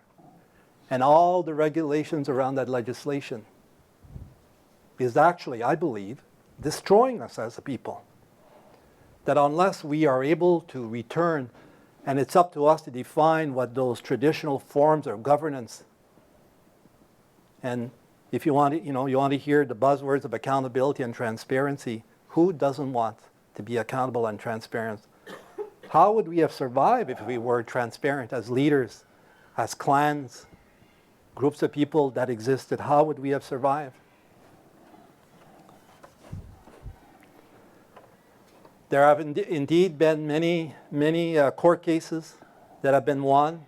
and all the regulations around that legislation is actually, I believe, destroying us as a people. That unless we are able to return, and it's up to us to define what those traditional forms of governance, and if you want to hear the buzzwords of accountability and transparency, who doesn't want to be accountable and transparent? How would we have survived if we were transparent as leaders, as clans, groups of people that existed? How would we have survived? There have indeed been many court cases that have been won,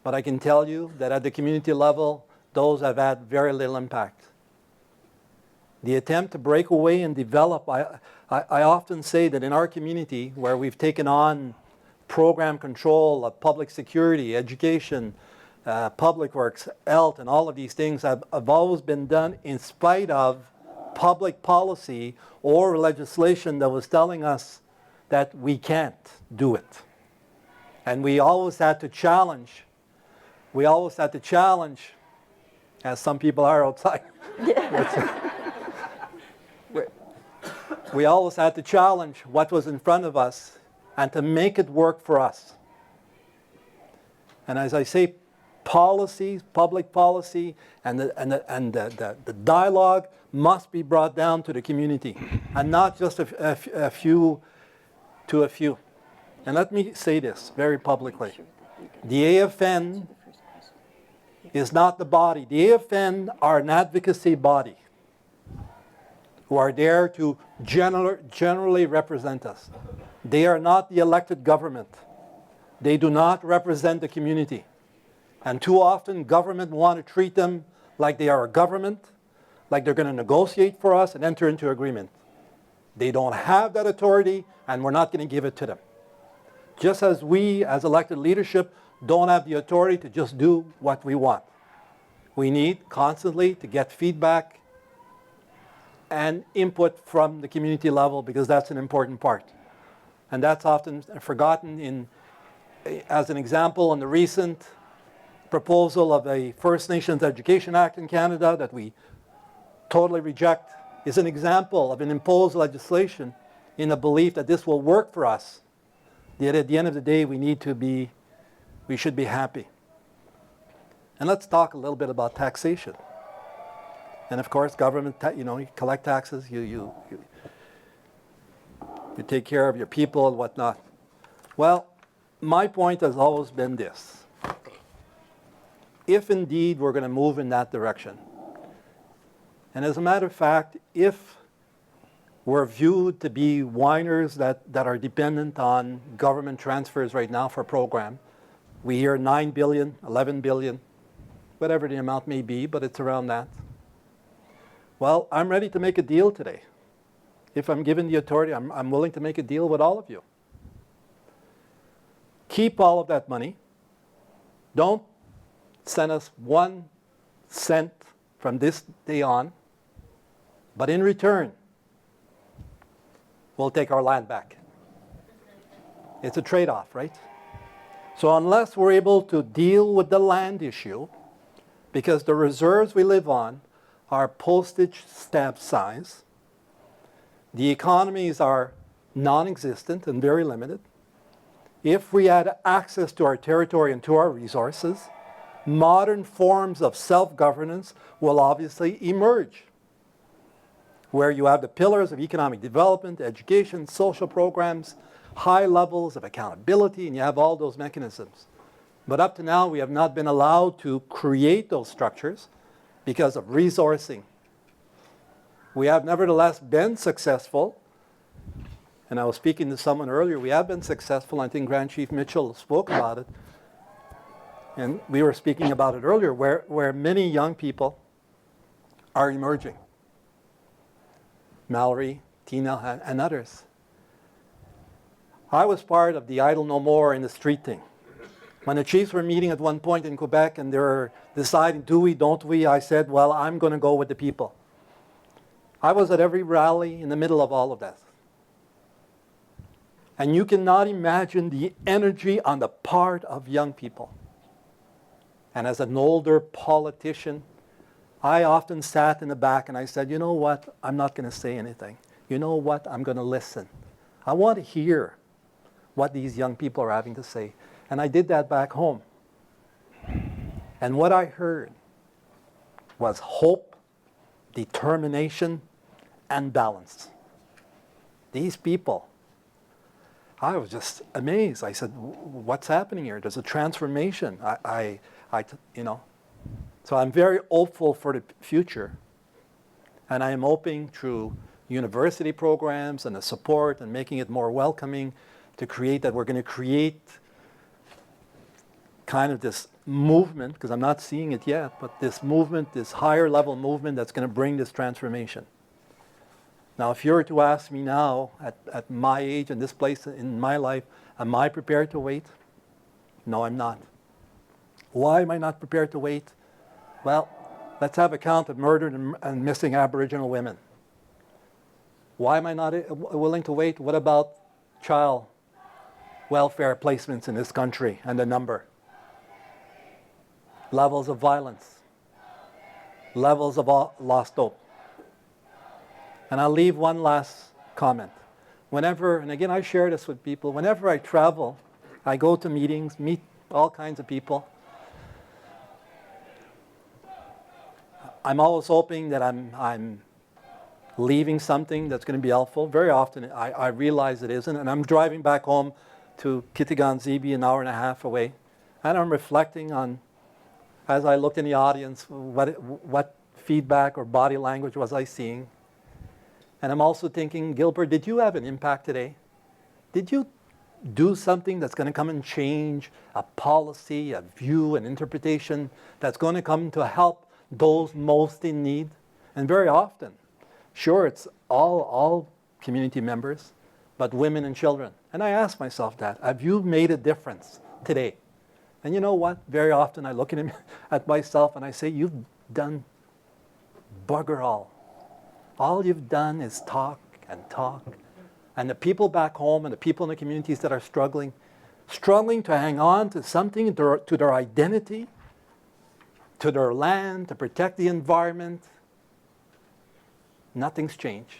but I can tell you that at the community level, those have had very little impact. The attempt to break away and develop, I often say that in our community, where we've taken on program control of public security, education, public works, health, and all of these things have always been done in spite of public policy or legislation that was telling us that we can't do it. And we always had to challenge. As some people are outside. We always had to challenge what was in front of us and to make it work for us. And as I say, policies, public policy, and the dialogue must be brought down to the community, and not just a few to a few. And let me say this very publicly. The AFN is not the body. The AFN are an advocacy body who are there to generally represent us. They are not the elected government. They do not represent the community. And too often government want to treat them like they are a government, like they're going to negotiate for us and enter into agreement. They don't have that authority, and we're not going to give it to them. Just as we, as elected leadership, don't have the authority to just do what we want. We need constantly to get feedback and input from the community level, because that's an important part. And that's often forgotten. As an example, in the recent proposal of a First Nations Education Act in Canada that we totally reject, is an example of an imposed legislation in the belief that this will work for us. Yet at the end of the day, we should be happy. And let's talk a little bit about taxation. And of course, government, you collect taxes, you take care of your people and whatnot. Well, my point has always been this. If indeed we're going to move in that direction, and as a matter of fact, if we're viewed to be whiners that are dependent on government transfers right now for a program, we hear 9 billion, 11 billion, whatever the amount may be, but it's around that. Well, I'm ready to make a deal today. If I'm given the authority, I'm willing to make a deal with all of you. Keep all of that money. Don't send us 1 cent from this day on. But in return, we'll take our land back. It's a trade-off, right? So unless we're able to deal with the land issue, because the reserves we live on are postage stamp size, the economies are non-existent and very limited. If we had access to our territory and to our resources, modern forms of self-governance will obviously emerge, where you have the pillars of economic development, education, social programs, high levels of accountability, and you have all those mechanisms. But up to now, we have not been allowed to create those structures because of resourcing. We have nevertheless been successful, and I was speaking to someone earlier, we have been successful, I think Grand Chief Mitchell spoke about it, and we were speaking about it earlier, where many young people are emerging. Mallory, Tina, and others. I was part of the Idle No More in the Street thing. When the chiefs were meeting at one point in Quebec and they were deciding, do we, don't we, I said, well, I'm going to go with the people. I was at every rally in the middle of all of that. And you cannot imagine the energy on the part of young people. And as an older politician, I often sat in the back and I said, you know what, I'm not going to say anything. You know what, I'm going to listen. I want to hear what these young people are having to say. And I did that back home. And what I heard was hope, determination, and balance. These people, I was just amazed. I said, what's happening here? There's a transformation. So I'm very hopeful for the future. And I am hoping through university programs and the support and making it more welcoming to create that. We're going to create kind of this movement, because I'm not seeing it yet, but this movement, this higher level movement that's going to bring this transformation. Now, if you were to ask me now, at my age and this place in my life, am I prepared to wait? No, I'm not. Why am I not prepared to wait? Well, let's have a count of murdered and missing Aboriginal women. Why am I not willing to wait? What about child welfare placements in this country and the number? Levels of violence, levels of lost hope. And I'll leave one last comment. Whenever, and again I share this with people, whenever I travel, I go to meetings, meet all kinds of people. I'm always hoping that I'm leaving something that's going to be helpful. Very often I realize it isn't, and I'm driving back home to Kitigan-Zibi, an hour and a half away, and I'm reflecting on, as I looked in the audience, what feedback or body language was I seeing. And I'm also thinking, Gilbert, did you have an impact today? Did you do something that's going to come and change a policy, a view, an interpretation that's going to come to help those most in need? And very often, sure, it's all community members, but women and children. And I ask myself that, have you made a difference today? And you know what? Very often I look at myself and I say, you've done bugger all. All you've done is talk and talk. And the people back home and the people in the communities that are struggling to hang on to something, to their identity, to their land, to protect the environment, nothing's changed.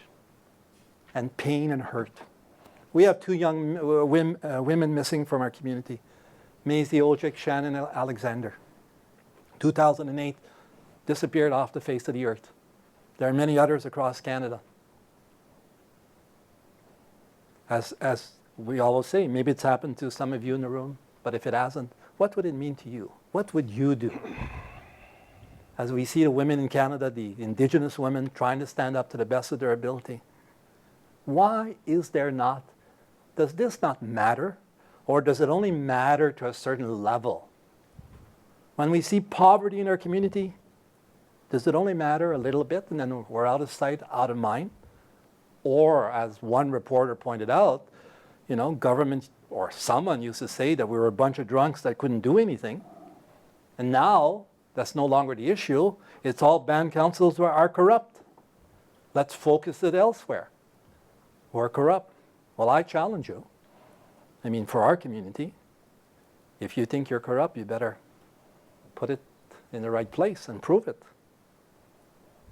And pain and hurt. We have 2 young women missing from our community. Maisie Ojik, Shannon Alexander. 2008, disappeared off the face of the earth. There are many others across Canada. As we always say, maybe it's happened to some of you in the room, but if it hasn't, what would it mean to you? What would you do? As we see the women in Canada, the Indigenous women trying to stand up to the best of their ability, why is there not, does this not matter? Or does it only matter to a certain level? When we see poverty in our community, does it only matter a little bit and then we're out of sight, out of mind? Or as one reporter pointed out, you know, government or someone used to say that we were a bunch of drunks that couldn't do anything. And now that's no longer the issue. It's all band councils are corrupt. Let's focus it elsewhere. We're corrupt. Well, I challenge you. I mean, for our community, if you think you're corrupt, you better put it in the right place and prove it.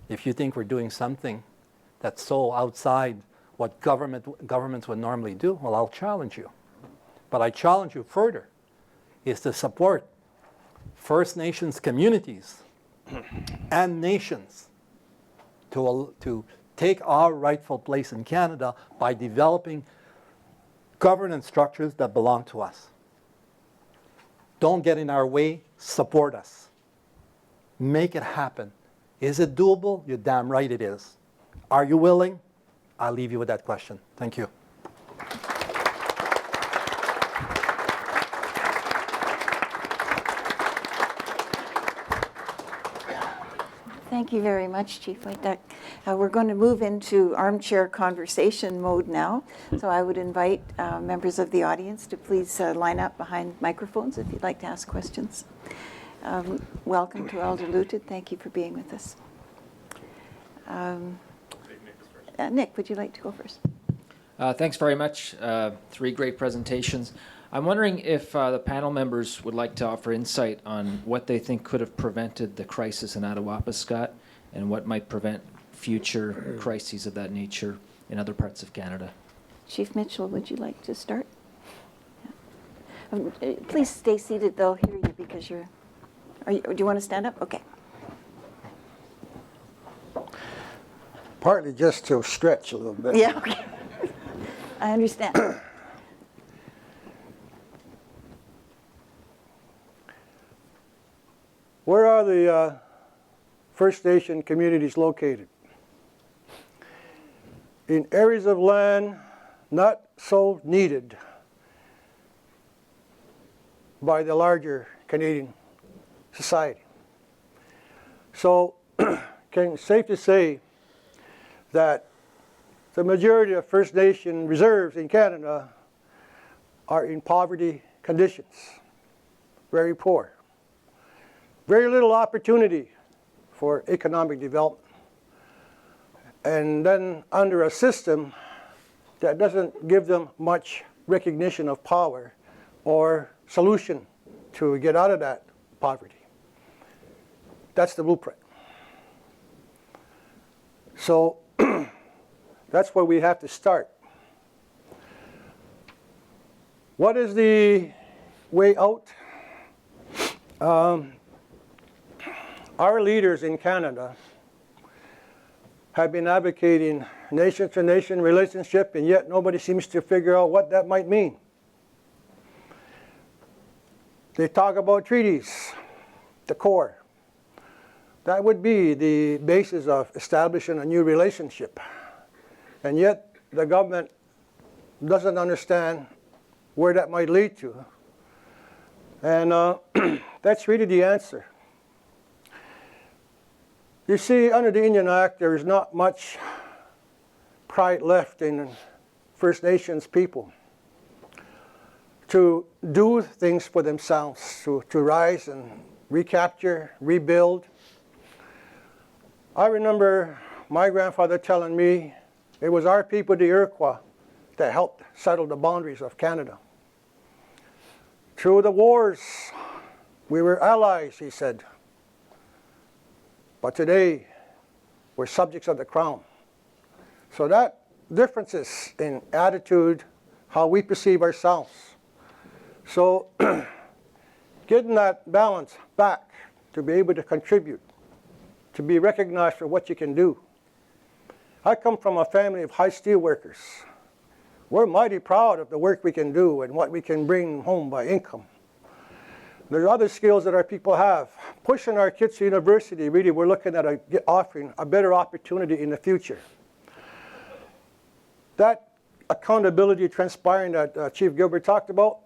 If you think we're doing something that's so outside what governments would normally do, well, I'll challenge you. But I challenge you further, is to support First Nations communities and nations to take our rightful place in Canada by developing governance structures that belong to us. Don't get in our way, support us. Make it happen. Is it doable? You're damn right it is. Are you willing? I'll leave you with that question. Thank you. Thank you very much, Chief Whiteduck. We're going to move into armchair conversation mode now. So I would invite members of the audience to please line up behind microphones if you'd like to ask questions. Welcome to Elder Luted. Thank you for being with us. Nick, would you like to go first? Thanks very much. 3 great presentations. I'm wondering if the panel members would like to offer insight on what they think could have prevented the crisis in Attawapiskat and what might prevent future crises of that nature in other parts of Canada. Chief Mitchell, would you like to start? Yeah. Please stay seated. They'll hear you because do you want to stand up? Okay. Partly just to stretch a little bit. Yeah, okay. I understand. Where are the First Nation communities located? In areas of land not so needed by the larger Canadian society. So, it's safe to say that the majority of First Nation reserves in Canada are in poverty conditions, very poor. Very little opportunity for economic development. And then under a system that doesn't give them much recognition of power or solution to get out of that poverty. That's the blueprint. So that's where we have to start. What is the way out? Our leaders in Canada have been advocating nation-to-nation relationship, and yet nobody seems to figure out what that might mean. They talk about treaties, the core. That would be the basis of establishing a new relationship. And yet the government doesn't understand where that might lead to. And that's really the answer. You see, under the Indian Act, there is not much pride left in First Nations people to do things for themselves, to rise and recapture, rebuild. I remember my grandfather telling me it was our people, the Iroquois, that helped settle the boundaries of Canada. Through the wars, we were allies, he said. But today, we're subjects of the Crown. So that differences in attitude, how we perceive ourselves. So getting that balance back to be able to contribute, to be recognized for what you can do. I come from a family of high steel workers. We're mighty proud of the work we can do and what we can bring home by income. There's other skills that our people have. Pushing our kids to university, really, we're looking at offering a better opportunity in the future. That accountability transpiring that Chief Gilbert talked about,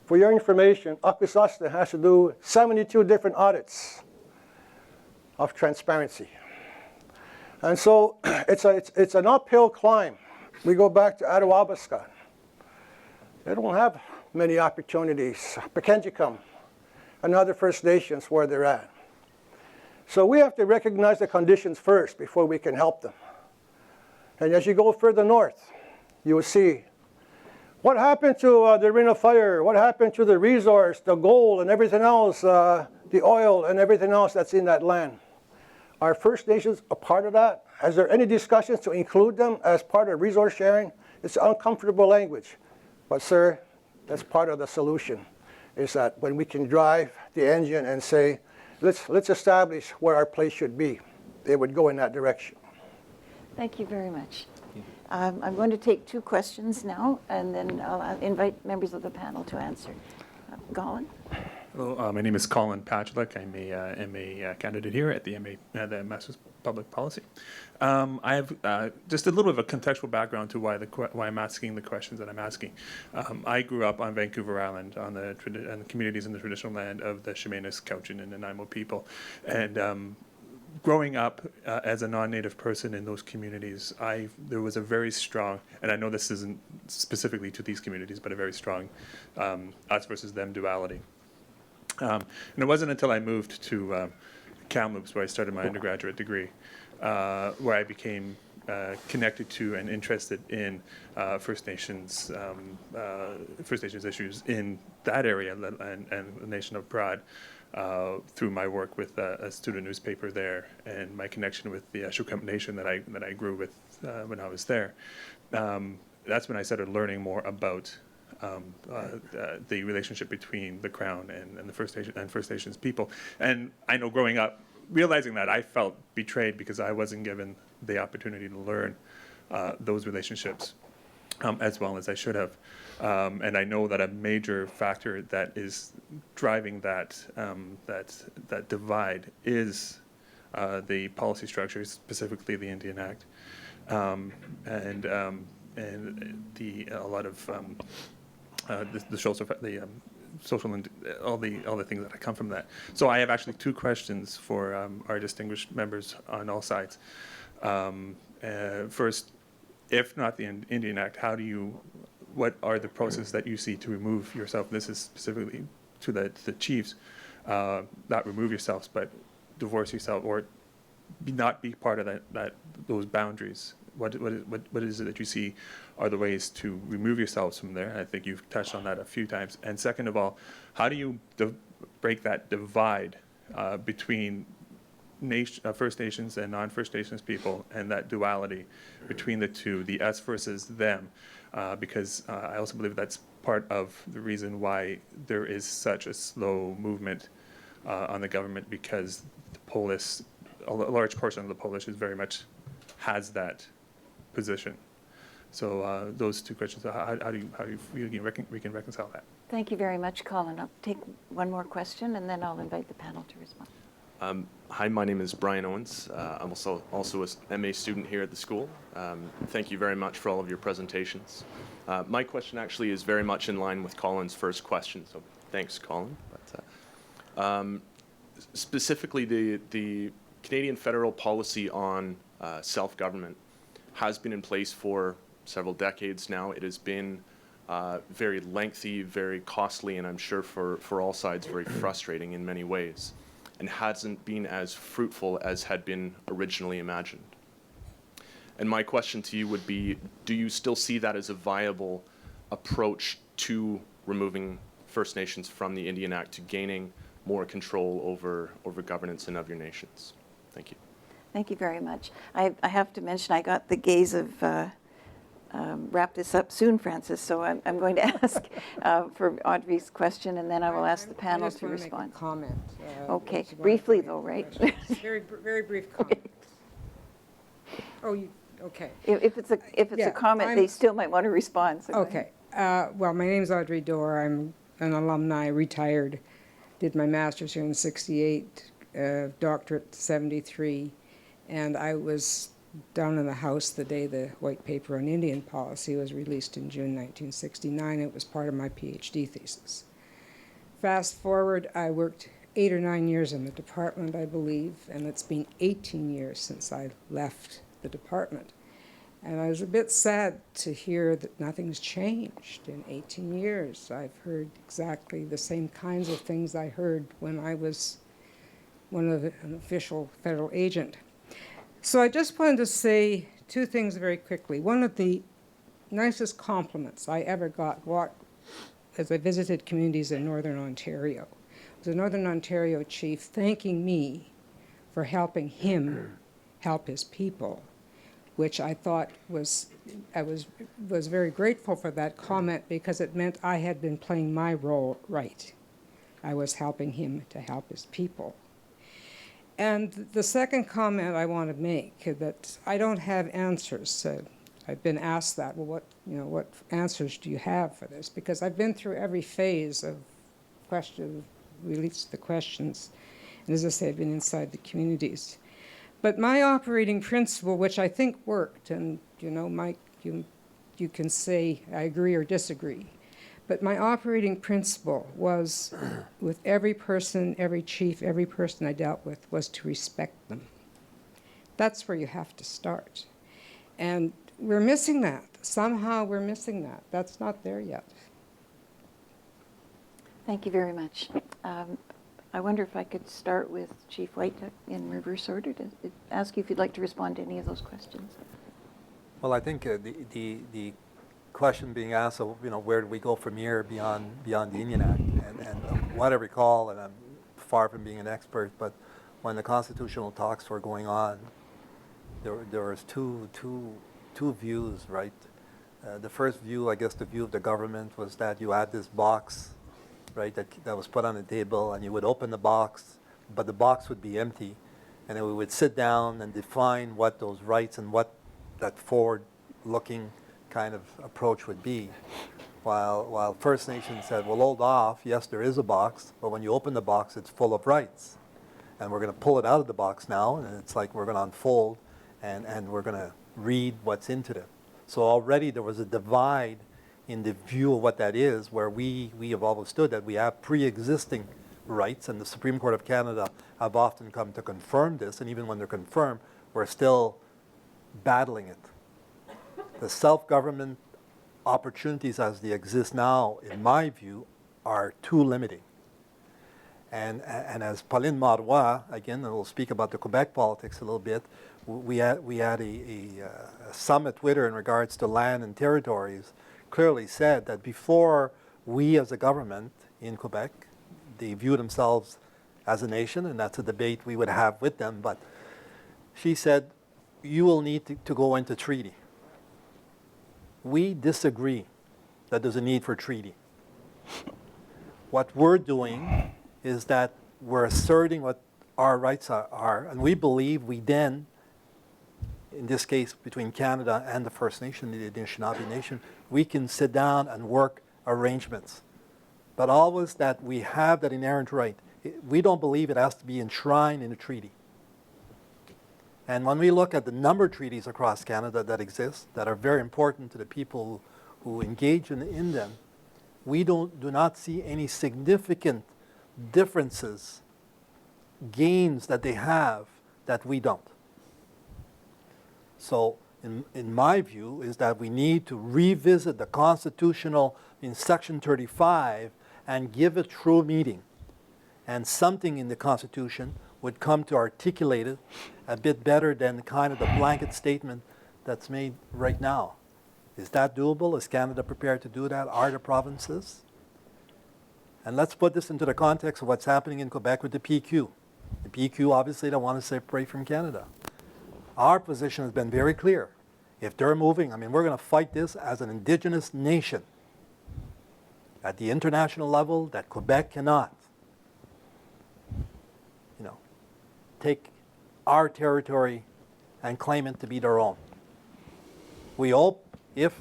for your information, Akwesasne has to do 72 different audits of transparency. And so it's an uphill climb. We go back to Attawabasca. They don't have many opportunities. Pekenjikam and other First Nations where they're at. So we have to recognize the conditions first before we can help them. And as you go further north, you will see what happened to the Ring of Fire, what happened to the resource, the gold and everything else, the oil and everything else that's in that land. Are First Nations a part of that? Is there any discussions to include them as part of resource sharing? It's uncomfortable language. But sir, that's part of the solution, is that when we can drive the engine and say, let's establish where our place should be, it would go in that direction. Thank you very much. I'm going to take 2 questions now, and then I'll invite members of the panel to answer. Colin? Hello, my name is Colin Pachlik. I'm a MA candidate here at the Masters Public Policy. I have just a little bit of a contextual background to why I'm asking the questions that I'm asking. I grew up on Vancouver Island on the communities in the traditional land of the Chemainus, Cowichan, and Nanaimo people, and growing up as a non-native person in those communities, there was a very strong, and I know this isn't specifically to these communities, but a very strong us versus them duality. And it wasn't until I moved to Kamloops, where I started my undergraduate degree, where I became connected to and interested in First Nations issues in that area and the nation abroad. Through my work with a student newspaper there and my connection with the Shukam Nation that I grew with when I was there, that's when I started learning more about the relationship between the Crown and the First Nations people. And I know growing up, realizing that, I felt betrayed because I wasn't given the opportunity to learn those relationships as well as I should have. And I know that a major factor that is driving that divide is the policy structures, specifically the Indian Act, and a lot of the social and all the things that come from that. So I have actually 2 questions for our distinguished members on all sides. First, if not the Indian Act, what are the processes that you see to remove yourself? This is specifically to the chiefs, not remove yourselves, but divorce yourself or not be part of those boundaries. What is it that you see are the ways to remove yourselves from there? I think you've touched on that a few times. And second of all, how do you break that divide between First Nations and non-First Nations people and that duality between the two, the us versus them? Because I also believe that's part of the reason why there is such a slow movement on the government, because the Polish, a large portion of the Polish is very much has that position. So those 2 questions, how do you we can reconcile that? Thank you very much, Colin. I'll take one more question, and then I'll invite the panel to respond. Hi, my name is Brian Owens. I'm also an MA student here at the school. Thank you very much for all of your presentations. My question actually is very much in line with Colin's first question, so thanks, Colin. But, specifically, the Canadian federal policy on self-government. has been in place for several decades now. It has been very lengthy, very costly, and I'm sure for all sides very frustrating in many ways, and hasn't been as fruitful as had been originally imagined. And my question to you would be, do you still see that as a viable approach to removing First Nations from the Indian Act, to gaining more control over governance and of your nations? Thank you. Thank you very much. I have to mention, I got the gaze of wrap this up soon, Francis, so I'm going to ask for Audrey's question, and then I will ask the panel to respond. I just want to make a comment. Okay, which is one of briefly my though, right? questions. Very brief comment. Oh, okay. If it's a Yeah, comment, they still might want to respond. So go ahead. Okay. Well, my name's Audrey Dorr. I'm an alumni, retired. Did my master's here in '68, doctorate '73, and I was down in the House the day the White Paper on Indian Policy was released in June 1969. It was part of my PhD thesis. Fast forward, I worked 8 or 9 years in the department, I believe, and it's been 18 years since I left the department. And I was a bit sad to hear that nothing's changed in 18 years. I've heard exactly the same kinds of things I heard when I was an official federal agent. So I just wanted to say 2 things very quickly. One of the nicest compliments I ever got as I visited communities in Northern Ontario was a Northern Ontario chief thanking me for helping him help his people, which I thought I was very grateful for that comment, because it meant I had been playing my role right. I was helping him to help his people. And the second comment I want to make, that I don't have answers. I've been asked that, well, what answers do you have for this? Because I've been through every phase of release the questions. And as I say, I've been inside the communities. But my operating principle, which I think worked, and Mike, you can say I agree or disagree, but my operating principle was, with every person, every chief, every person I dealt with, was to respect them. That's where you have to start. And we're missing that. Somehow we're missing that. That's not there yet. Thank you very much. I wonder if I could start with Chief White in reverse order to ask you if you'd like to respond to any of those questions. Well, I think the question being asked of, where do we go from here beyond the Indian Act? And what I recall, and I'm far from being an expert, but when the constitutional talks were going on, there was two views, right? The first view, I guess the view of the government, was that you had this box, right, that was put on the table, and you would open the box, but the box would be empty, and then we would sit down and define what those rights and what that forward-looking kind of approach would be. While First Nations said, well, hold off, yes, there is a box, but when you open the box, it's full of rights. And we're going to pull it out of the box now, and it's like we're going to unfold, and we're going to read what's into it. So already there was a divide in the view of what that is, where we have always stood that we have pre-existing rights, and the Supreme Court of Canada have often come to confirm this, and even when they're confirmed, we're still battling it. The self-government opportunities as they exist now, in my view, are too limiting. And as Pauline Marois, again, and we'll speak about the Quebec politics a little bit, we had a summit with her in regards to land and territories, clearly said that before we as a government in Quebec, they view themselves as a nation, and that's a debate we would have with them, but she said, you will need to go into treaty. We disagree that there's a need for treaty. What we're doing is that we're asserting what our rights are, and we believe we then, in this case between Canada and the First Nation, the Anishinaabe Nation, we can sit down and work arrangements. But always that we have that inherent right. We don't believe it has to be enshrined in a treaty. And when we look at the number of treaties across Canada that exist, that are very important to the people who engage in them, we do not see any significant differences, gains that they have that we don't. So in my view, is that we need to revisit the constitutional in Section 35 and give a true meaning. And something in the Constitution would come to articulate it a bit better than kind of the blanket statement that's made right now. Is that doable? Is Canada prepared to do that? Are the provinces? And let's put this into the context of what's happening in Quebec with the PQ. The PQ obviously don't want to separate from Canada. Our position has been very clear. If they're moving, I mean, we're going to fight this as an Indigenous nation at the international level that Quebec cannot, take our territory and claim it to be their own. We hope, if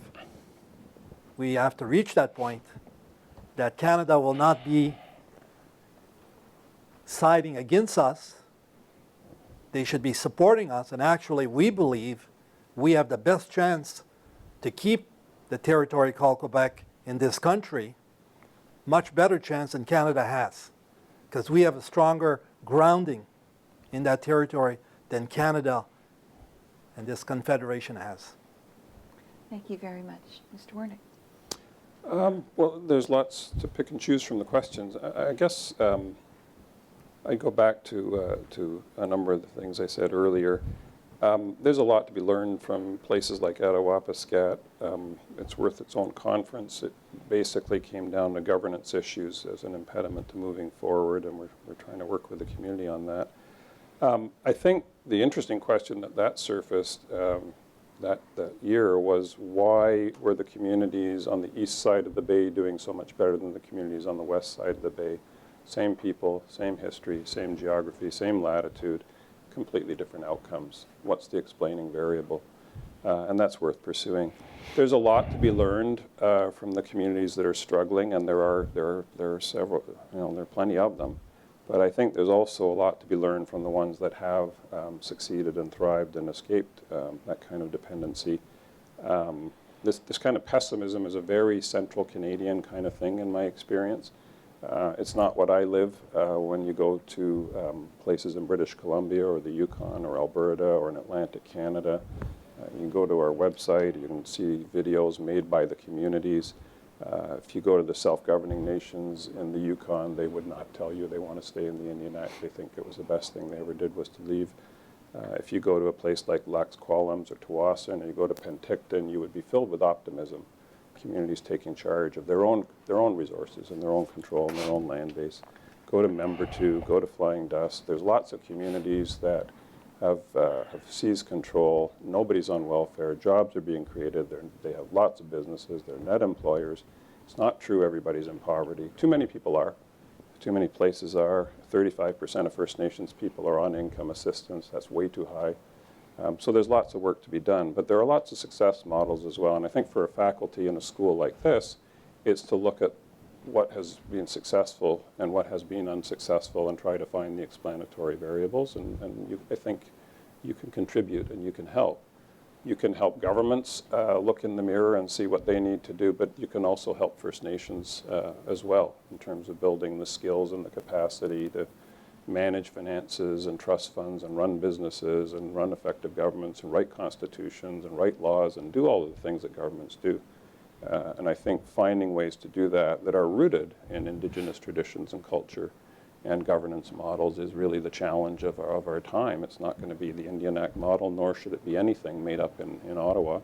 we have to reach that point, that Canada will not be siding against us. They should be supporting us, and actually we believe we have the best chance to keep the territory called Quebec in this country, much better chance than Canada has, because we have a stronger grounding in that territory than Canada and this confederation has. Thank you very much. Mr. Wernick. Well, there's lots to pick and choose from the questions. I guess I go back to a number of the things I said earlier. There's a lot to be learned from places like Attawapiskat. It's worth its own conference. It basically came down to governance issues as an impediment to moving forward, and we're trying to work with the community on that. I think the interesting question that surfaced that year was, why were the communities on the east side of the bay doing so much better than the communities on the west side of the bay? Same people, same history, same geography, same latitude, completely different outcomes. What's the explaining variable? And that's worth pursuing. There's a lot to be learned from the communities that are struggling, and there are several, there are plenty of them. But I think there's also a lot to be learned from the ones that have succeeded and thrived and escaped that kind of dependency. This kind of pessimism is a very central Canadian kind of thing in my experience. It's not what I live when you go to places in British Columbia or the Yukon or Alberta or in Atlantic Canada. You can go to our website, you can see videos made by the communities. If you go to the self-governing nations in the Yukon, they would not tell you they want to stay in the Indian Act. They think it was the best thing they ever did was to leave. If you go to a place like Lax Kw'alaams or Tawasin, or you go to Penticton, you would be filled with optimism. Communities taking charge of their own resources and their own control and their own land base. Go to Membertou, go to Flying Dust. There's lots of communities that have seized control. Nobody's on welfare. Jobs are being created. They have lots of businesses. They're net employers. It's not true everybody's in poverty. Too many people are. Too many places are. 35% of First Nations people are on income assistance. That's way too high. So there's lots of work to be done. But there are lots of success models as well. And I think for a faculty in a school like this, it's to look at what has been successful and what has been unsuccessful and try to find the explanatory variables. And I think you can contribute and you can help. You can help governments look in the mirror and see what they need to do, but you can also help First Nations as well in terms of building the skills and the capacity to manage finances and trust funds and run businesses and run effective governments and write constitutions and write laws and do all of the things that governments do. And I think finding ways to do that are rooted in Indigenous traditions and culture and governance models is really the challenge of our time. It's not going to be the Indian Act model, nor should it be anything made up in Ottawa.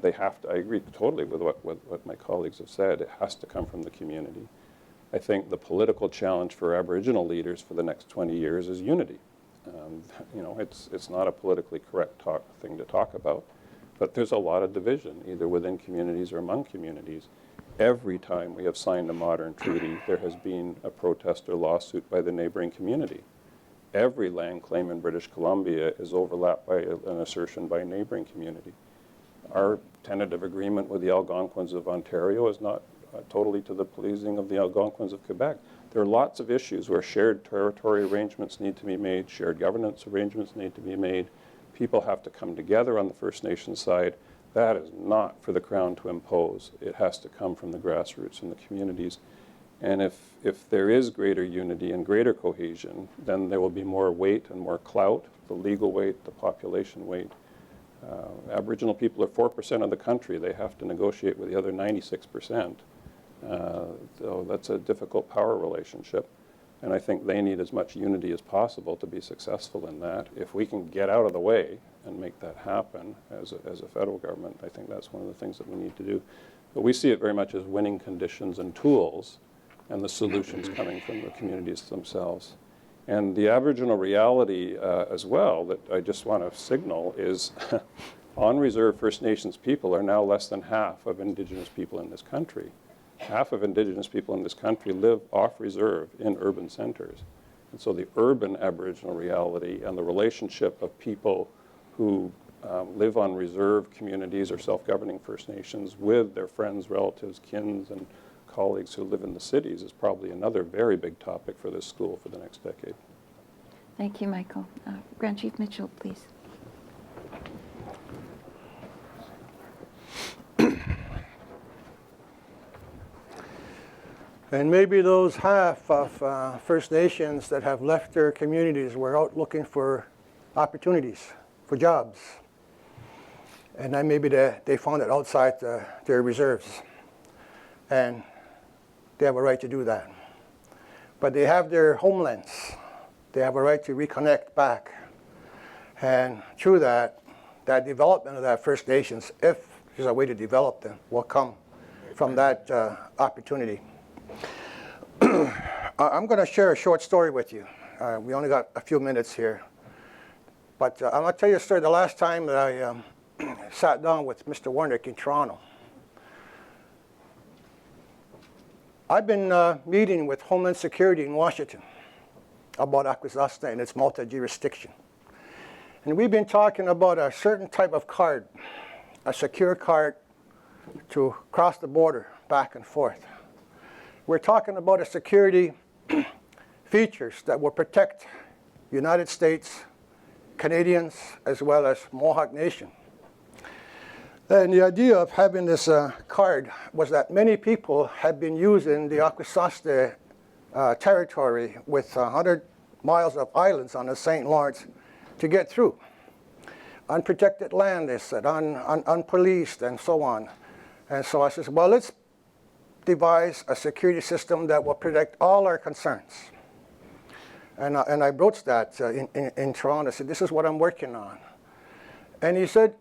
They have to, I agree totally with what my colleagues have said, it has to come from the community. I think the political challenge for Aboriginal leaders for the next 20 years is unity. It's not a politically correct thing to talk about, but there's a lot of division, either within communities or among communities. Every time we have signed a modern treaty, there has been a protest or lawsuit by the neighboring community. Every land claim in British Columbia is overlapped by an assertion by a neighboring community. Our tentative agreement with the Algonquins of Ontario is not totally to the pleasing of the Algonquins of Quebec. There are lots of issues where shared territory arrangements need to be made, shared governance arrangements need to be made. People have to come together on the First Nations side. That is not for the Crown to impose. It has to come from the grassroots and the communities. And if there is greater unity and greater cohesion, then there will be more weight and more clout, the legal weight, the population weight, Aboriginal people are 4% of the country. They have to negotiate with the other 96%. So that's a difficult power relationship. And I think they need as much unity as possible to be successful in that. If we can get out of the way and make that happen as a federal government, I think that's one of the things that we need to do. But we see it very much as winning conditions and tools, and the solutions coming from the communities themselves. And the Aboriginal reality as well that I just want to signal is on-reserve First Nations people are now less than half of Indigenous people in this country. Half of Indigenous people in this country live off-reserve in urban centers. And so the urban Aboriginal reality and the relationship of people who live on reserve communities or self-governing First Nations with their friends, relatives, kins, and colleagues who live in the cities is probably another very big topic for this school for the next decade. Thank you, Michael. Grand Chief Mitchell, please. And maybe those half of First Nations that have left their communities were out looking for opportunities, for jobs. And then maybe they found it outside their reserves. And they have a right to do that. But they have their homelands. They have a right to reconnect back. And through that development of that First Nations, if there's a way to develop them, will come from that opportunity. I'm going to share a short story with you. We only got a few minutes here. But I'm going to tell you a story. The last time that I sat down with Mr. Warnick in Toronto, I've been meeting with Homeland Security in Washington about Akwesasne and its multi-jurisdiction. And we've been talking about a certain type of card, a secure card to cross the border back and forth. We're talking about a security features that will protect United States, Canadians, as well as Mohawk Nation. And the idea of having this card was that many people had been using the Akwesasne territory with 100 miles of islands on the St. Lawrence to get through. Unprotected land, they said, unpoliced, and so on. And so I said, well, let's devise a security system that will protect all our concerns. And I broached that in Toronto. I said, this is what I'm working on. And he said,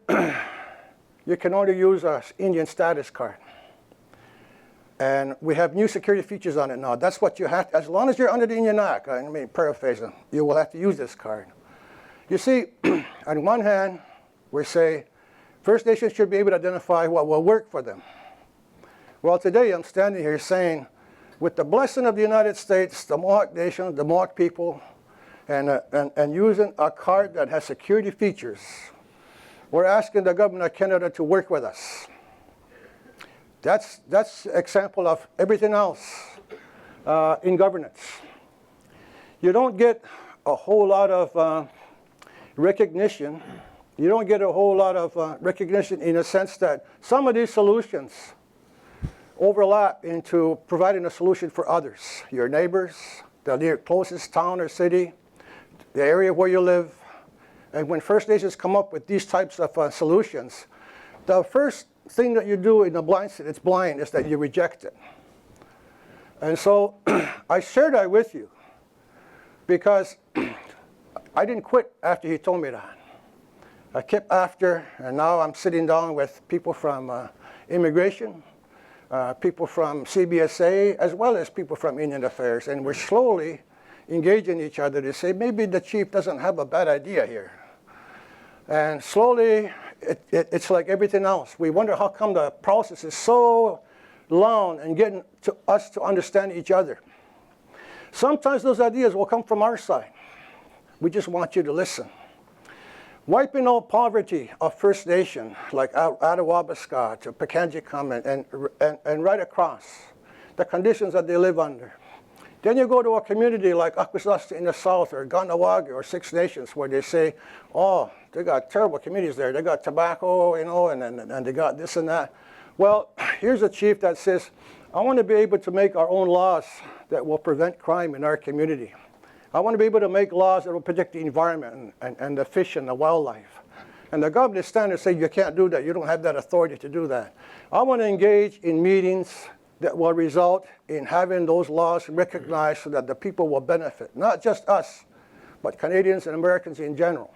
you can only use an Indian status card. And we have new security features on it now. That's what you have to, as long as you're under the Indian Act, I mean, paraphrasing, you will have to use this card. You see, on one hand, we say First Nations should be able to identify what will work for them. Well, today I'm standing here saying, with the blessing of the United States, the Mohawk Nation, the Mohawk people, and using a card that has security features, we're asking the government of Canada to work with us. That's an example of everything else in governance. You don't get a whole lot of recognition. You don't get a whole lot of recognition in a sense that some of these solutions overlap into providing a solution for others, your neighbors, the near closest town or city, the area where you live. And when First Nations come up with these types of solutions, the first thing that you do in the blind state, it's blind, is that you reject it. And so I shared that with you because I didn't quit after he told me that. I kept after, and now I'm sitting down with people from immigration, people from CBSA, as well as people from Indian Affairs, and we're slowly engaging each other to say maybe the chief doesn't have a bad idea here. And slowly, it's like everything else. We wonder how come the process is so long and getting to us to understand each other. Sometimes those ideas will come from our side. We just want you to listen. Wiping out poverty of First Nation, like Attawabaska to Pikangikum and right across, the conditions that they live under. Then you go to a community like Akwesasne in the south or Ganawagi or Six Nations where they say, oh, they got terrible communities there. They got tobacco, you know, and they got this and that. Well, here's a chief that says, I want to be able to make our own laws that will prevent crime in our community. I want to be able to make laws that will protect the environment and the fish and the wildlife. And the government standards say you can't do that. You don't have that authority to do that. I want to engage in meetings that will result in having those laws recognized so that the people will benefit, not just us, but Canadians and Americans in general.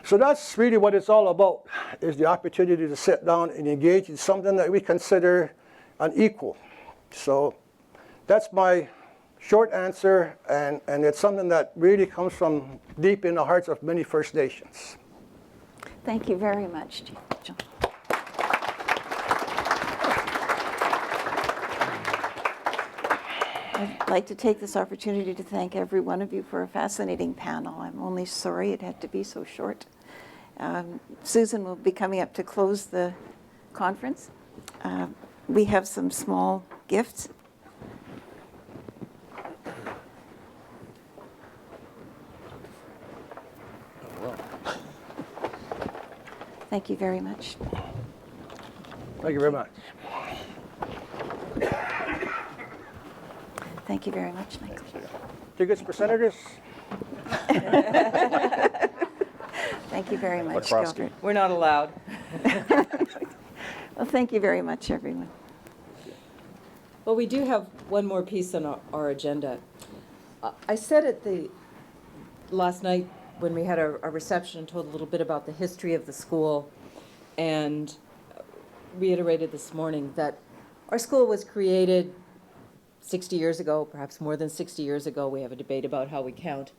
So that's really what it's all about, is the opportunity to sit down and engage in something that we consider an equal. So that's my short answer, and it's something that really comes from deep in the hearts of many First Nations. Thank you very much, Chief Mitchell. I'd like to take this opportunity to thank every one of you for a fascinating panel. I'm only sorry it had to be so short. Susan will be coming up to close the conference. We have some small gifts. Thank you very much. Thank you very much. Thank you very much, Michael. Tickets for senators? Thank you very much, Gilbert. We're not allowed. Well, thank you very much, everyone. Well, we do have one more piece on our agenda. I said at the last night when we had our reception and told a little bit about the history of the school, and reiterated this morning that our school was created 60 years ago, perhaps more than 60 years ago. We have a debate about how we count.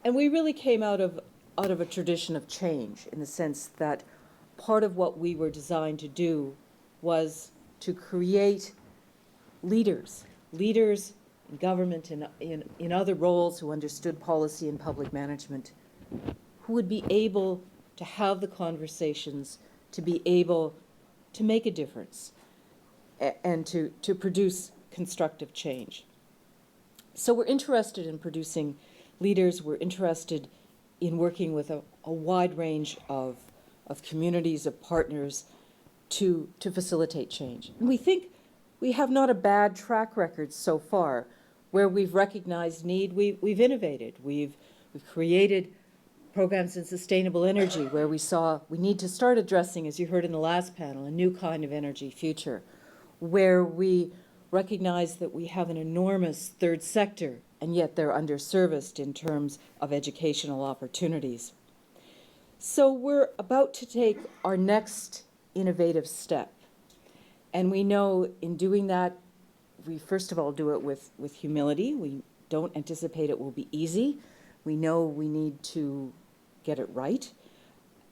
And we really came out of a tradition of change, in the sense that part of what we were designed to do was to create leaders in government and in other roles who understood policy and public management, who would be able to have the conversations, to be able to make a difference, and to produce constructive change. So we're interested in producing leaders. We're interested in working with a wide range of communities, of partners, to facilitate change. And we think we have not a bad track record so far. Where we've recognized need, we've innovated. We've created programs in sustainable energy, where we saw we need to start addressing, as you heard in the last panel, a new kind of energy future, where we recognize that we have an enormous third sector, and yet they're underserviced in terms of educational opportunities. So we're about to take our next innovative step. And we know in doing that, we first of all do it with humility. We don't anticipate it will be easy. We know we need to get it right.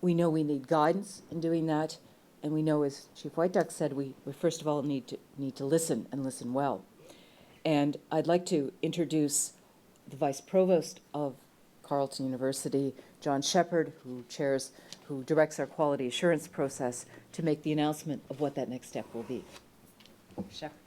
We know we need guidance in doing that. And we know, as Chief White Duck said, we first of all need to listen, and listen well. And I'd like to introduce the Vice Provost of Carleton University, John Shepard, who directs our quality assurance process, to make the announcement of what that next step will be. Shepard.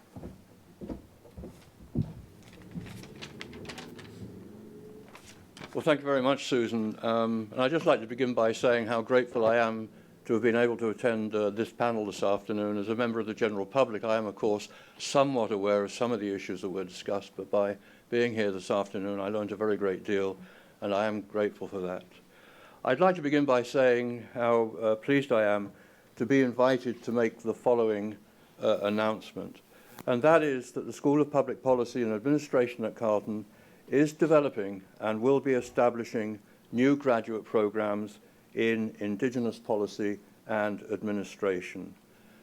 Well, thank you very much, Susan. And I'd just like to begin by saying how grateful I am to have been able to attend this panel this afternoon. As a member of the general public, I am, of course, somewhat aware of some of the issues that were discussed, but by being here this afternoon, I learned a very great deal, and I am grateful for that. I'd like to begin by saying how pleased I am to be invited to make the following announcement, and that is that the School of Public Policy and Administration at Carleton is developing and will be establishing new graduate programs in Indigenous policy and administration.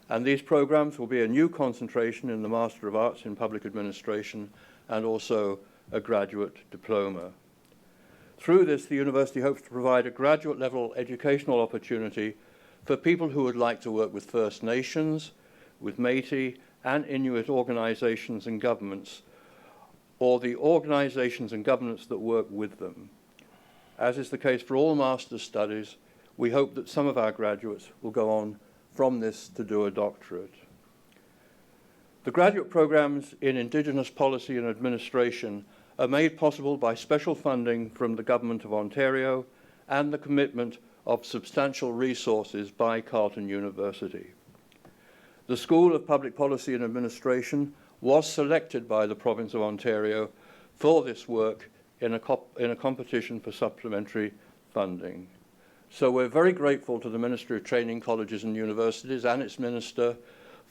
And these programs will be a new concentration in the Master of Arts in Public Administration and also a graduate diploma. Through this, the university hopes to provide a graduate level educational opportunity for people who would like to work with First Nations, with Métis and Inuit organizations and governments, or the organizations and governments that work with them. As is the case for all master's studies, we hope that some of our graduates will go on from this to do a doctorate. The graduate programs in Indigenous policy and administration are made possible by special funding from the Government of Ontario and the commitment of substantial resources by Carleton University. The School of Public Policy and Administration was selected by the Province of Ontario for this work in a competition for supplementary funding. So we're very grateful to the Ministry of Training, Colleges and Universities and its Minister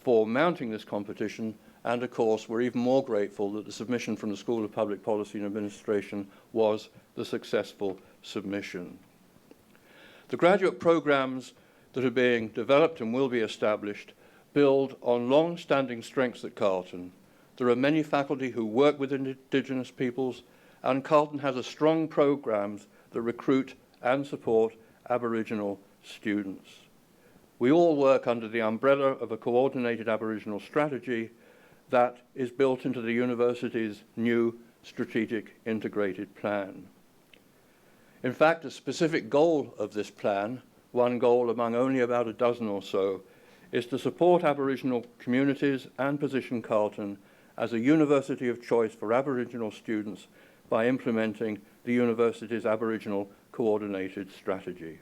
for mounting this competition, and of course we're even more grateful that the submission from the School of Public Policy and Administration was the successful submission. The graduate programs that are being developed and will be established build on long-standing strengths at Carleton. There are many faculty who work with Indigenous peoples, and Carleton has a strong programs that recruit and support Aboriginal students. We all work under the umbrella of a coordinated Aboriginal strategy that is built into the university's new strategic integrated plan. In fact, a specific goal of this plan, one goal among only about a dozen or so, is to support Aboriginal communities and position Carleton as a university of choice for Aboriginal students by implementing the university's Aboriginal coordinated strategy.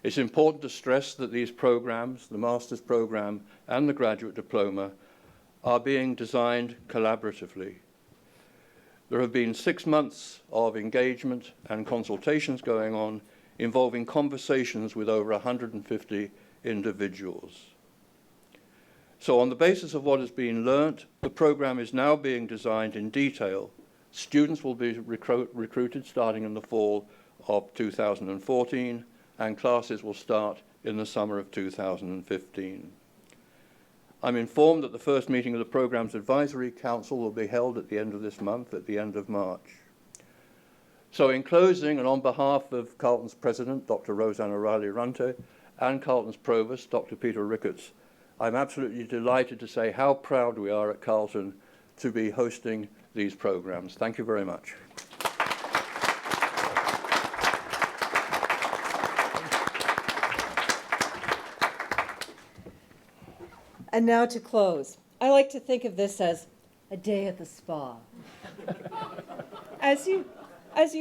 It's important to stress that these programs, the master's program and the graduate diploma, are being designed collaboratively. There have been 6 months of engagement and consultations going on involving conversations with over 150 individuals. So on the basis of what has been learnt, the program is now being designed in detail. Students will be recruited starting in the fall of 2014, and classes will start in the summer of 2015. I'm informed that the first meeting of the program's advisory council will be held at the end of this month, at the end of March. So in closing, and on behalf of Carleton's president, Dr. Rosanna Riley-Runte, and Carleton's provost, Dr. Peter Ricketts, I'm absolutely delighted to say how proud we are at Carleton to be hosting these programs. Thank you very much. And now to close. I like to think of this as a day at the spa. As you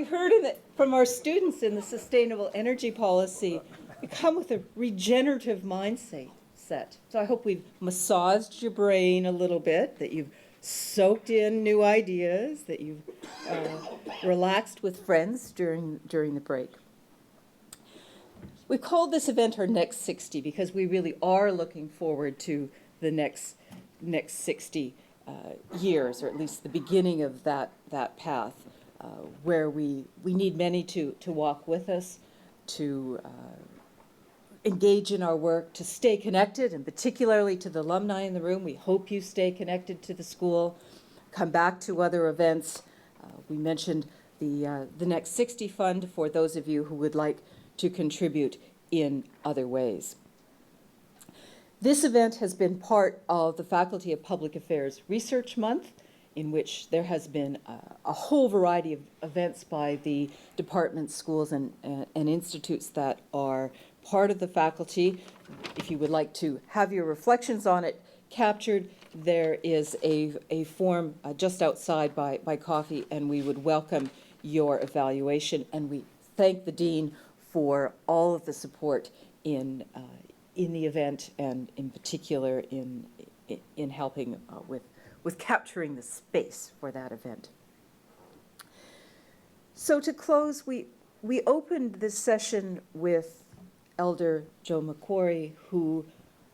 heard from our students in the sustainable energy policy, we come with a regenerative mindset. So I hope we've massaged your brain a little bit, that you've soaked in new ideas, that you've relaxed with friends during the break. We called this event our Next 60 because we really are looking forward to the next 60 years, or at least the beginning of that path, where we need many to walk with us, to engage in our work, to stay connected, and particularly to the alumni in the room. We hope you stay connected to the school, come back to other events. We mentioned the Next 60 Fund for those of you who would like to contribute in other ways. This event has been part of the Faculty of Public Affairs Research Month, in which there has been a whole variety of events by the departments, schools, and institutes that are part of the faculty. If you would like to have your reflections on it captured, there is a form just outside by coffee, and we would welcome your evaluation. And we thank the Dean for all of the support in the event, and in particular in helping with capturing the space for that event. So to close, we opened this session with Elder Joe McQuarrie, who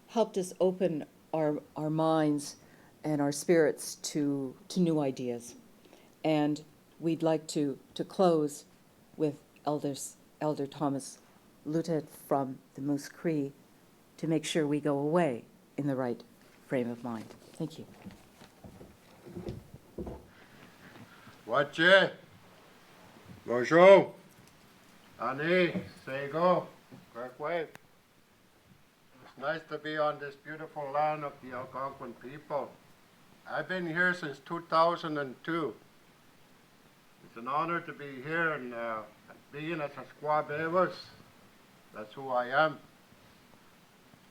helped us open our minds and our spirits to new ideas. And we'd like to close with Elder Thomas Lutet from the Moose Cree to make sure we go away in the right frame of mind. Thank you. Wache, bonjour, Ani, Sego, Kirkway. It's nice to be on this beautiful land of the Algonquin people. I've been here since 2002. It's an honor to be here and being a Squabewas. That's who I am.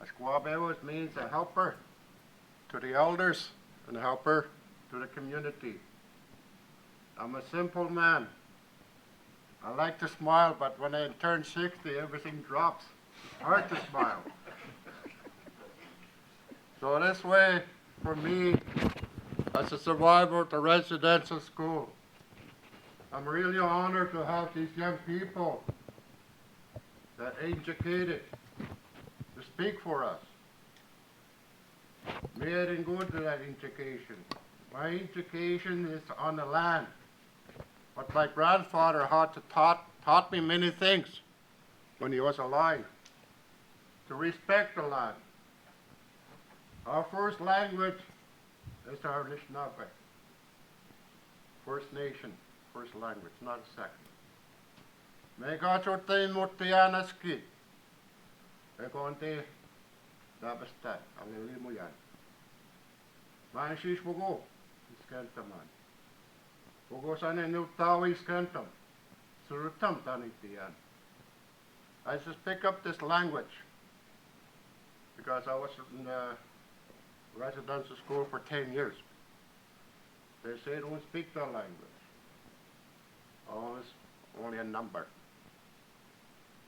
A Squabewas means a helper to the elders and a helper to the community. I'm a simple man. I like to smile, but when I turn 60, everything drops. It's hard to smile. So this way, for me, as a survivor at the residential school, I'm really honored to have these young people that educated to speak for us. Me, I didn't go to that education. My education is on the land. But my grandfather had to taught me many things when he was alive. To respect the land. Our first language is our Anishinaabe. First nation, first language, not a second. Megachote mutianaski. Ekonte dabastat, alilimuyan. Manshish bugo, iskantaman. Bugo sana nutawi iskantam. Surutam tanitian. I just pick up this language because I was in residential school for 10 years. They say don't speak the language. Oh, it's only a number.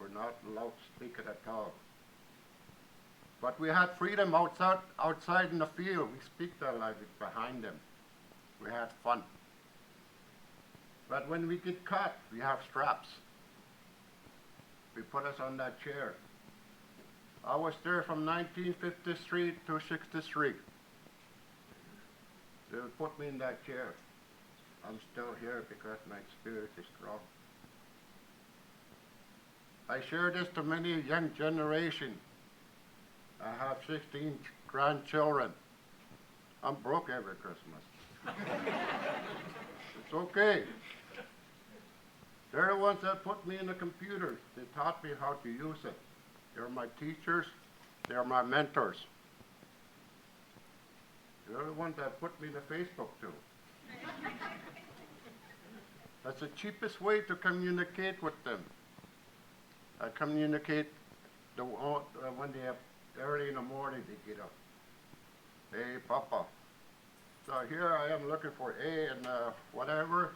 We're not allowed to speak it at all. But we had freedom outside in the field. We speak the language behind them. We had fun. But when we get caught, we have straps. We put us on that chair. I was there from 1953 to 63. They would put me in that chair. I'm still here because my spirit is strong. I share this to many young generation. I have 16 grandchildren. I'm broke every Christmas. It's okay. They're the ones that put me in the computers. They taught me how to use it. They're my teachers. They're my mentors. They're the ones that put me in the Facebook too. That's the cheapest way to communicate with them. I communicate when they have early in the morning they get up. Hey, Papa. So here I am looking for A and whatever.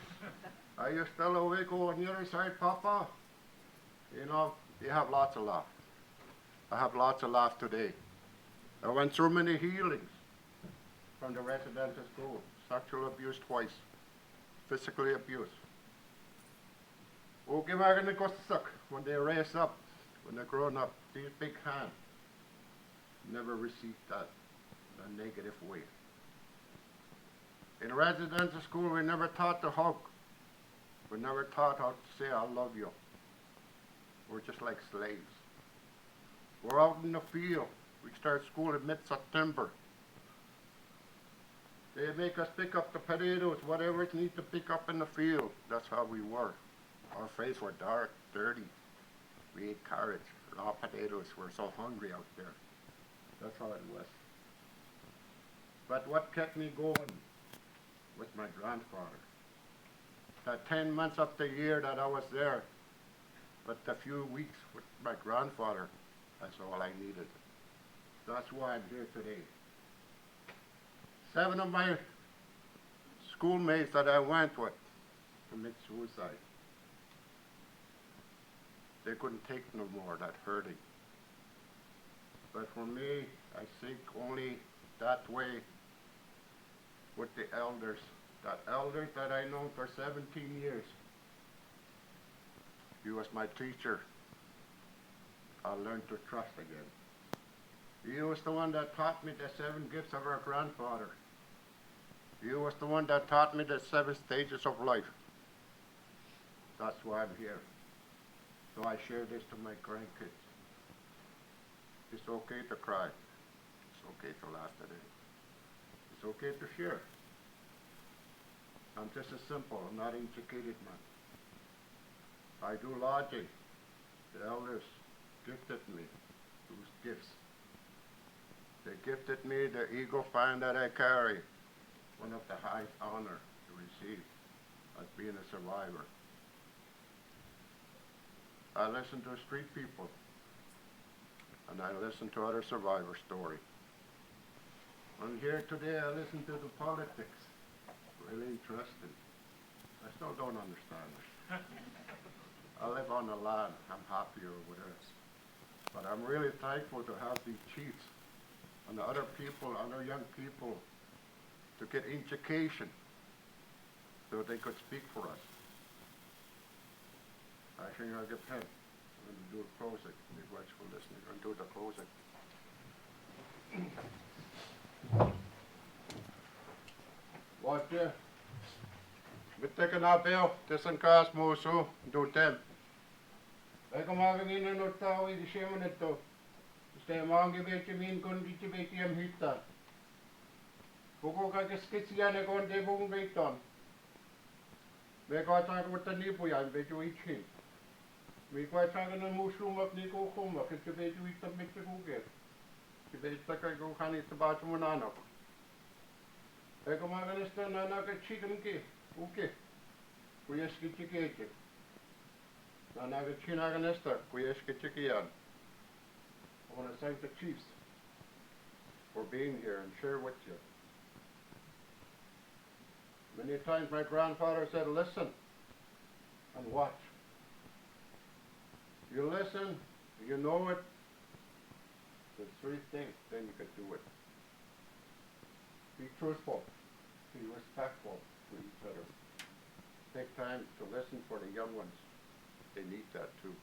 Are you still awake on the other side, Papa? You know, you have lots of laugh. I have lots of laugh today. I went through many healings from the residential school. Sexual abuse twice. Physically abuse. Okay, we're gonna go suck when they raise up, when they're grown up. These big hands. Never received that in a negative way. In residential school, we never taught to hug. We never taught how to say, I love you. We're just like slaves. We're out in the field. We start school in mid-September. They make us pick up the potatoes, whatever it needs to pick up in the field. That's how we were. Our faces were dark, dirty. We ate carrots, raw potatoes. We're so hungry out there. That's how it was. But what kept me going was my grandfather. That 10 months of the year that I was there, but the few weeks with my grandfather, that's all I needed. That's why I'm here today. 7 of my schoolmates that I went with commit suicide. They couldn't take no more, that hurting. But for me, I think only that way with the elders. That elders that I know for 17 years. He was my teacher. I learned to trust again. He was the one that taught me the 7 gifts of our grandfather. He was the one that taught me the 7 stages of life. That's why I'm here. So I share this to my grandkids. It's okay to cry. It's okay to laugh today. It's okay to share. I'm just a simple, I'm not an educated man. I do logic. The elders gifted me those gifts. They gifted me the eagle fan that I carry, one of the highest honor to receive as being a survivor. I listen to street people, and I listen to other survivor stories. I'm here today, I listen to the politics. Really interesting. I still don't understand it. I live on the land, I'm happy over there. But I'm really thankful to have these chiefs and the other people, other young people, to get education so they could speak for us. I think I'll give him. and do the closing. Be watchful listening and do the closing. What Bitte kan Bill, tussen kaas muusu, do tem. Eikä maagin innoittaa uidi siemenetto. Ste maangi veitsi min konditsi veitsi em hyttaa. Koko kaikes kitsiäne konde puun veittaan. Me kaataan mutta nipujan veitsi itsin. Me kaataan ne muuslumat niinku kumma, että veitsi itse mitkä kukeet. Se veitsi kaiku hanitta baatumun anapa. Eikä maagin sitä nanaka chikenki. Uke, kuyeski chikeke. Nanaga chinaga nesta, kuyeski chikiyan. I want to thank the chiefs for being here and share with you. Many times my grandfather said, listen and watch. You listen, you know it, there's three things, then you can do it. Be truthful, be respectful to each other. Take time to listen for the young ones. They need that too.